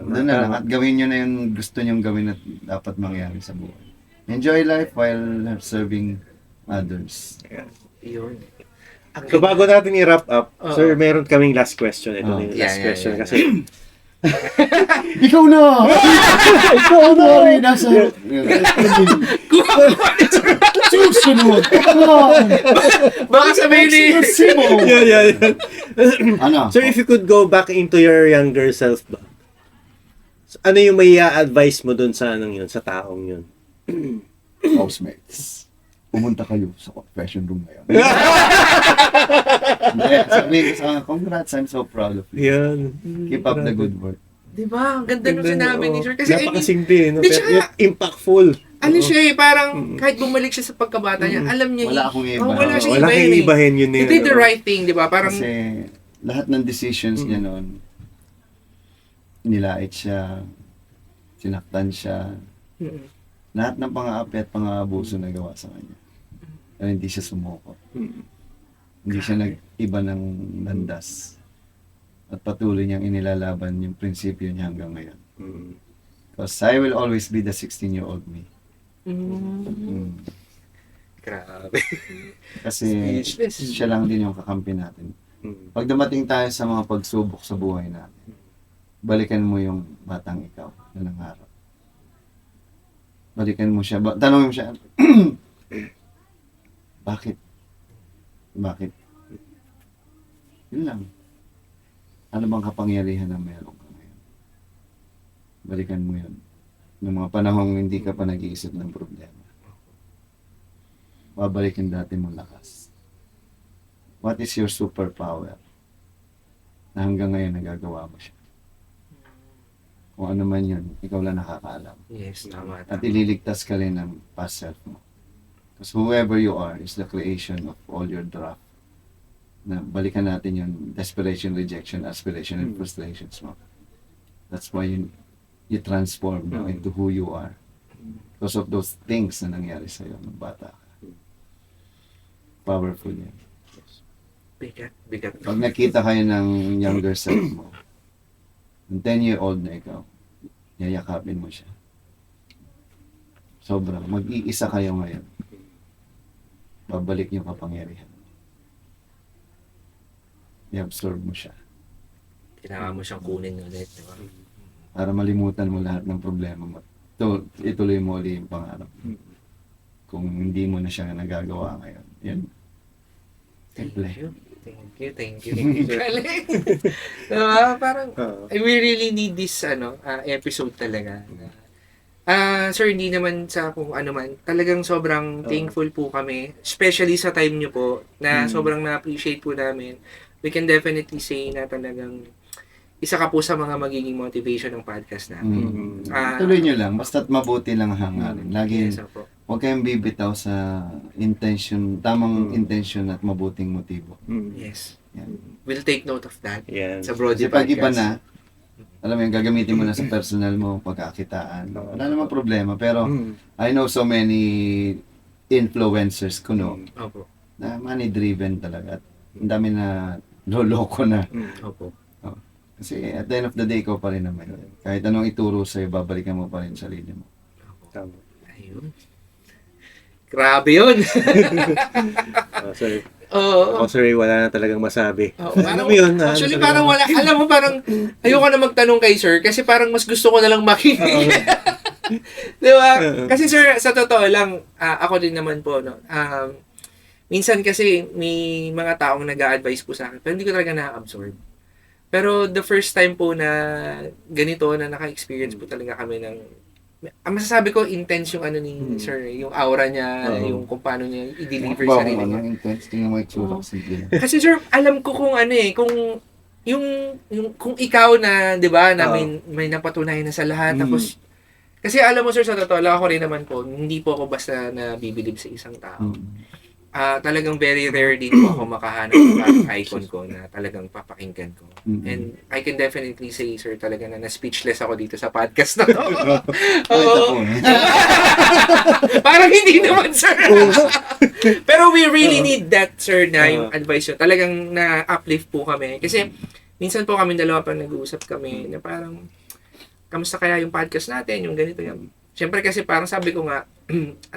Doon na lang. At gawin nyo na yung gusto nyong gawin at dapat mangyari sa buhay. Enjoy life while serving others. Yun. So bago natin i-wrap up, Oo. Sir, meron kaming last question. Ito na yung last Yeah. question kasi Ikaw na! Ikaw na! Nasa... Susunod! Baka sabihin ni... yan. Ano? Sir, if you could go back into your younger self ba? Ano yung may advice mo dun sa sa taong yun? Housemates, pumunta kayo sa confession room ngayon. Hindi, sabihin ko sa kanila, congrats, I'm so proud of you. Yan. Keep up the good work. Diba? Ang ganda nung sinabi ni Sir. Kasi I mean, napakasimple, no? Di Pero siya- yung impactful. ano siya eh, parang kahit bumalik siya sa pagkabata niya, alam niya Wala akong iba. wala siyang Wala kang iba yun ibahin yun He did the right thing, di ba? Parang, Kasi lahat ng decisions niya noon, nilait siya, sinaktan siya, Mm. lahat ng pang-aapi at pang-aabuso na gawa sa kanya. Pero hindi siya sumuko. Hindi siya nag-iba ng landas. At patuloy niyang inilalaban yung prinsipyo niya hanggang ngayon. Because I will always be the 16-year-old me. Mm. Grabe. Kasi Speechless. siya lang din yung kakampi natin. Pag dumating tayo sa mga pagsubok sa buhay natin, balikan mo yung batang ikaw na nangarap. Balikan mo siya. Tanongin mo siya, bakit? Bakit? Yun lang. Ano bang kapangyarihan na meron ka ngayon? Balikan mo yun. Noong mga panahong hindi ka pa nag-iisip ng problema. Babalikin dati mong lakas. What is your superpower? Na hanggang ngayon nagagawa mo siya. Kung ano man yun, ikaw lang nakakaalam. Yes, tama. At ililigtas ka rin ng past self mo. Because whoever you are is the creation of all your draft. Na balikan natin yung desperation, rejection, aspiration, and frustrations mo. That's why you transform into who you are. Because of those things na nangyari sa'yo nung bata ka. Powerful yan. Bigat. Pag nakita kayo ng younger self mo, ng 10-year-old na ikaw, yayakapin mo siya. Sobrang, mag-iisa kayo ngayon. Babalik yung kapangyarihan. I-absorb mo siya. Kailangan mo siyang kunin ulit, di ba? Para malimutan mo lahat ng problema mo. Ituloy mo ulit yung pangarap. Kung hindi mo na siya nagagawa ngayon. Yan. Simple. Thank you. Galing. Diba? Parang, we really need this episode talaga. Sir, hindi naman sa kung ano man, talagang sobrang thankful po kami, especially sa time nyo po, na sobrang na-appreciate po namin. We can definitely say na talagang isa ka po sa mga magiging motivation ng podcast namin. Tuloy nyo lang. Basta't mabuti lang hangarin. Lagi, Yes, opo. huwag kayong bibitaw sa intention, tamang intention at mabuting motibo. Yes. Yan. We'll take note of that Yan. sa Brody Kasi pag iba Podcast. na, alam mo yung gagamitin mo na sa personal mo, pagkakitaan. Wala namang problema. Pero I know so many influencers kuno Opo. na money driven talaga. At ang dami na loloko na. Opo. Kasi at the end of the day, ikaw pa rin naman. Kahit anong ituro sa'yo, babalikan mo pa rin yung sarili mo. Tama. Ayun. Grabe yun. Sorry. Oo. Ako, sorry, wala na talagang masabi. Oh, Ano mo yun? Actually, parang wala. Alam mo, parang ayoko na magtanong kay sir kasi parang mas gusto ko na lang makinig. Di ba? Kasi sir, sa totoo lang, ako din naman po, no? Minsan kasi may mga taong nag-a-advise po sa akin, pero hindi ko talaga na-absorb. Pero the first time po na ganito, na naka-experience po talaga kami ng ang masasabi ko, intense yung ano ni sir, yung aura niya, yung kung paano niya i-deliver Ba, sarili kung niya. ano, intense, tingnan mo yung itsura ko simple lang. Kasi sir, alam ko kung ano kung yung kung ikaw na, 'di ba, na may napatunayan na sa lahat tapos kasi alam mo sir, sa totoo lang ako rin naman po, hindi po ako basta nabibilib sa isang tao. Talagang very rare din po ako makahanap ng parang icon ko na talagang papakinggan ko. And I can definitely say, sir, talaga na speechless ako dito sa podcast na to. Oo. Parang hindi naman, sir. Pero we really need that, sir, na yung advice nyo. Talagang na-uplift po kami. Kasi minsan po kami dalawa pa nag-uusap kami na parang, kamusta kaya yung podcast natin, yung ganito yan. Siyempre kasi parang sabi ko nga,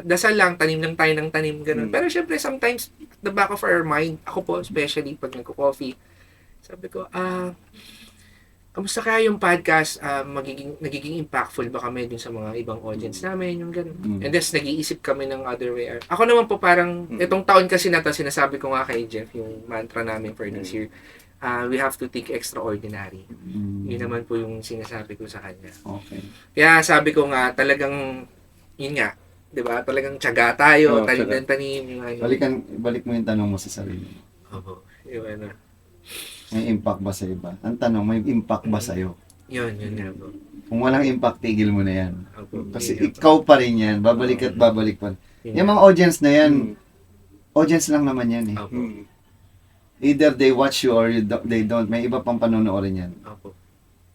dasal lang, tanim lang tayo ng tanim, ganun. Pero siyempre sometimes, at the back of our mind, ako po especially pag nagko-coffee, sabi ko, kamusta kaya yung podcast, nagiging impactful ba kami dun sa mga ibang audience namin, yung ganun. And then, nag-iisip kami ng other way. Ako naman po parang, itong taon kasi na to, sinasabi ko nga kay Jeff, yung mantra namin for this year, we have to think extraordinary. Yun naman po yung sinasabi ko sa kanya. Okay. Kaya sabi ko nga, talagang, yun nga, di ba? Talagang tiyaga tayo, tanim ng tanim. Yung ano. Balik mo yung tanong mo sa sarili mo. Oo, yun ano. May impact ba sa iba? Ang tanong, may impact ba sa'yo? Yun nga po. Kung walang impact, tigil mo na yan. Opo, Kasi yun nga po. ikaw pa rin yan. Babalik at babalik pa. Yung mga audience na yan, audience lang naman yan eh. Opo, Either they watch you or they don't. May iba pang panonoorin yan. opo.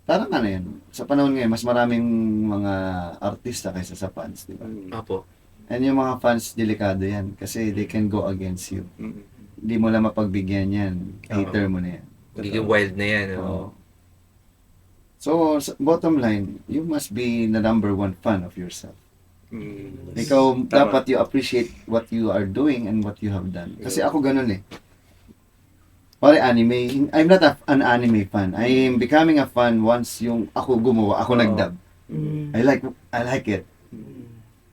Parang ano yan. Sa panahon ngayon, mas maraming mga artista kaysa sa fans, di ba? Opo. And yung mga fans, delikado yan. Kasi they can go against you. Hindi mo lang mapagbigyan yan. Hater mo na yan. Magiging wild na yan. Oo. Oo. So, bottom line, you must be the number one fan of yourself. Ikaw, dapat you appreciate what you are doing and what you have done. Kasi ako ganun eh. Pare anime, I'm not an anime fan. I am becoming a fan once yung ako gumawa, ako nagdub. I like it.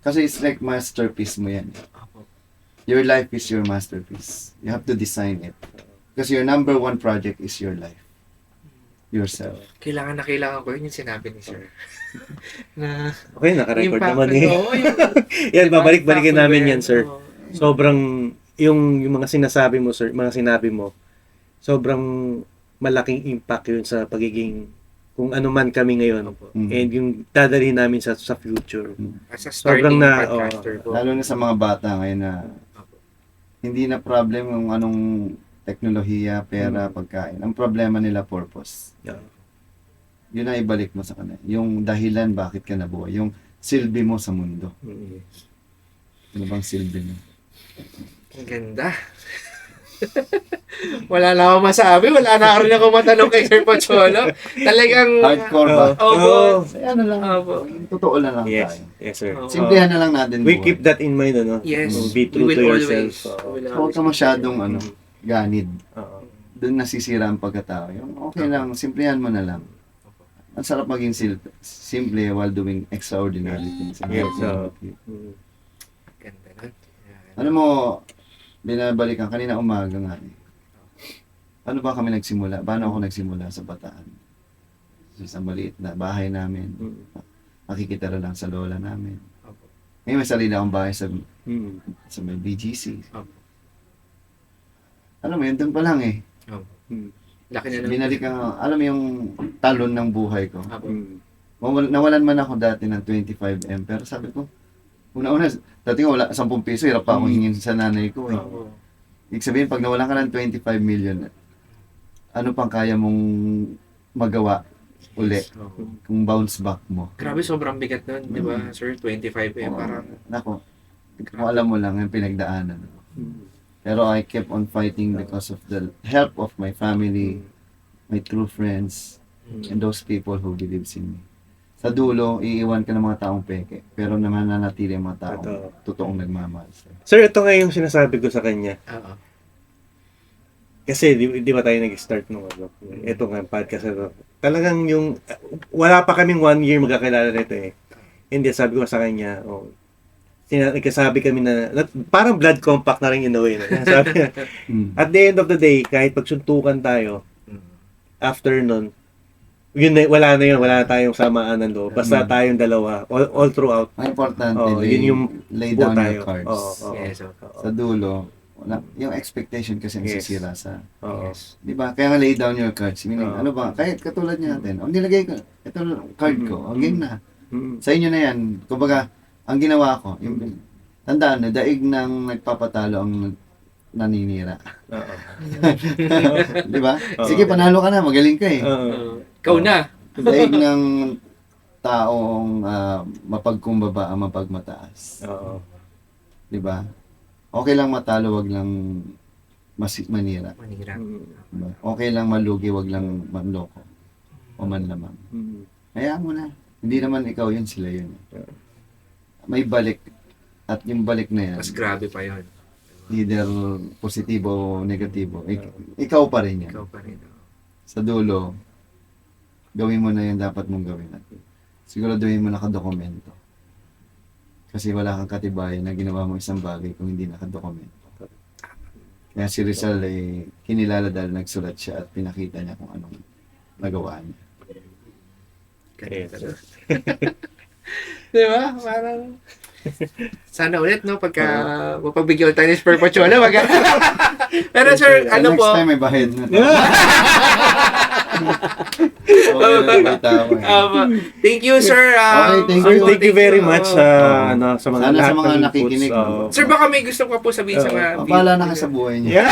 Kasi it's like masterpiece mo yan. Opo. Your life is your masterpiece. You have to design it. Kasi your number one project is your life. Yourself. Kailangan na kailangan ko yun yung sinabi ni sir. Na Okay, naka-record impact, naman eh. oo, yung- Yan, babalik-balikin namin yan, sir. Oo. Sobrang, yung mga sinasabi mo, sir, mga sinabi mo, sobrang malaking impact yun sa pagiging, kung ano man kami ngayon. Opo. And yung dadalhin namin sa future. As a Sobrang starting na- podcaster po. Lalo na sa mga bata ngayon na Opo. hindi na problem yung anong teknolohiya, pera, pagkain. Ang problema nila purpose. Yeah. Yun na ibalik mo sa kanila. Yung dahilan bakit ka nabuhay. Yung silbi mo sa mundo. Ano bang silbi mo? Ang ganda. Wala na ako masabi. Wala na rin ako matanong kay Sir Pocholo. Talagang... Hardcore ba? Opo. Kaya ano lang. Opo. Totoo na lang Yes, tayo. yes, sir. Oo. Simplihan na lang natin We buhay. keep that in mind, ano? Yes. Be true we to will yourself. always. Oo. we will Huwag ka always- masyadong ganid. Oo. Doon nasisira ang pagkatao. Yung okay lang, simplihan mo na lang. Ang sarap maging simple while doing extraordinary things. Yes, so, Ganda nun. Ano mo, binabalikan kanina umaga nga eh. Ano ba kami nagsimula? Paano ako nagsimula sa Bataan? Sa isang maliit na bahay namin. Nakikitira lang sa lola namin. Opo. Ngayon may sarili akong bahay sa may BGC. Opo. Alam mo yun, doon pa lang eh. Opo. Laki na nun. Binalikan, alam mo yung talon ng buhay ko. Opo. Nawalan man ako dati ng 25M, pero sabi ko, una-una, dati ko wala 10 piso, hirap pa akong hingin sa nanay ko eh. Opo. Ibig sabihin, pag nawalan ka ng 25 million, ano pang kaya mong magawa uli Opo. kung bounce back mo? Grabe, sobrang bigat nun, di ba, sir? 25 Oo. parang... Nako, kung alam mo lang yung pinagdaanan. Pero I kept on fighting because of the help of my family, my true friends, And those people who believes in me. Sa dulo, iiwan ka ng mga taong peke. Pero naman nanatili ang mga taong Totoo. totoong nagmamahal sa'yo. Sir, ito nga yung sinasabi ko sa kanya. Oo. Kasi di ba tayo nag-start nung ito nga podcast ito. Talagang yung wala pa kaming 1 year magkakilala nito eh. Hindi, sabi ko sa kanya, nagkasabi kami na parang blood compact na rin in a way. Sabi niya, at the end of the day, kahit pagsuntukan tayo, after nun, yun na, wala na tayong samaan ng loob. Basta tayong dalawa, all throughout. Ang importante, Yun yung lay down tayo. your cards. Oo. Yes, Sa dulo, yung expectation kasi ang Yes. sisira sa... Oo. Di ba? Kaya nga lay down your cards. Meaning, Oo. ano ba? Kahit katulad niya natin. Ang nilagay ko, ito card ko. Ang game na. Mm. Sa inyo na yan. Kumbaga, ang ginawa ko, yung, tandaan na, daig ng nagpapatalo ang naninira. Oo. Di ba? Oo. Sige, panalo ka na. Magaling ka eh. Oo. Ikaw na. Daig ng taong mapagkumbaba ang mapagmataas. Oo. Di ba? Okay lang matalo, wag lang manira. Manira. Diba? Okay lang malugi, wag lang manloko o manlamang. Mm. Hayaan mo na. Hindi naman ikaw yun, sila yun. May balik. At yung balik na yan, Mas grabe pa yun. either positibo o negatibo, ikaw pa rin yan. Ikaw pa rin. Sa dulo, gawin mo na yung dapat mong gawin. At siguraduhin mo nakadokumento. Kasi wala kang katibayan na ginawa mo isang bagay kung hindi nakadokumento. Kaya si Rizal ay kinilala dahil nagsulat siya at pinakita niya kung anong nagawa niya. Ganun Yes, talaga. Di ba? Parang... Sana ulit, no? Pagka mapabigyan tayo ni Spur Pachola, Pero sir, ano Next po? time may bahid na. Okay, may tao eh. Thank you, sir. Okay, thank Sir, you. thank you very much sa sa mga Sana sa lahat mga ng nakikinig, inputs. no? Sir, baka may gusto ka po sabihin sa mga... Pala na ka sa buhay niya. Yeah.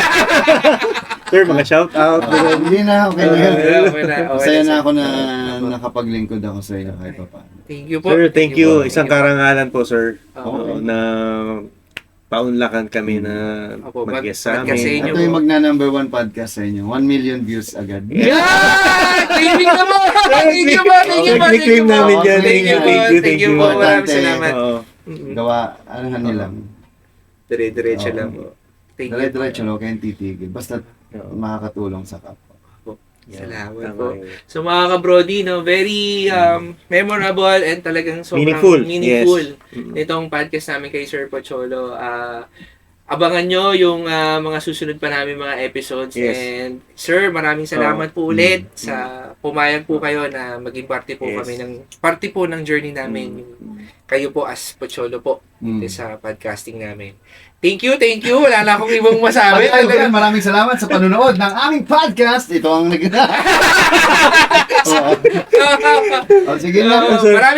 Sir, mga shout out. Hindi na, okay na yun. Okay na. Masaya na ako na nakapaglingkod ako sa iyo kahit pa paano. Thank you po. Sir, thank you. po. Isang karangalan po, sir. Oo. Na paunlakan kami na Opo, mag-guest sa podcast sa amin. inyo. Ito yung magna-number 1 podcast sa inyo. 1 million views agad. Yeah! Claiming ka mo! Thank you po! Thank you po! Thank you Claim po! namin yan. Thank you po! Thank you po! Maraming salamat. Oo. Gawa, ano niyo lang. Dire-diretso Oo. lang po. Thank you. Dire-diretso lang, kayong titigil. Basta Oo. makakatulong sa kapwa. Salamat Tama po. yun. So mga ka-Brody, no, very memorable and talagang sobrang Meaningful. meaningful Yes. Mm. nitong podcast namin kay Sir Pocholo. Abangan nyo yung mga susunod pa namin mga episodes. Yes. And Sir, maraming salamat po ulit sa pumayag po kayo na maging parte po Yes. kami parte po ng journey namin. Kayo po as Pocholo po sa podcasting namin. Thank you. Wala na akong ibang masabi. Again, maraming salamat sa panunood ng aming podcast. Ito ang sige na.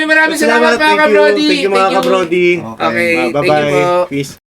Maraming salamat mga Thank you. ka-Brody. Thank you mga ka-Brody. Okay, thank you Bye-bye. po. Peace.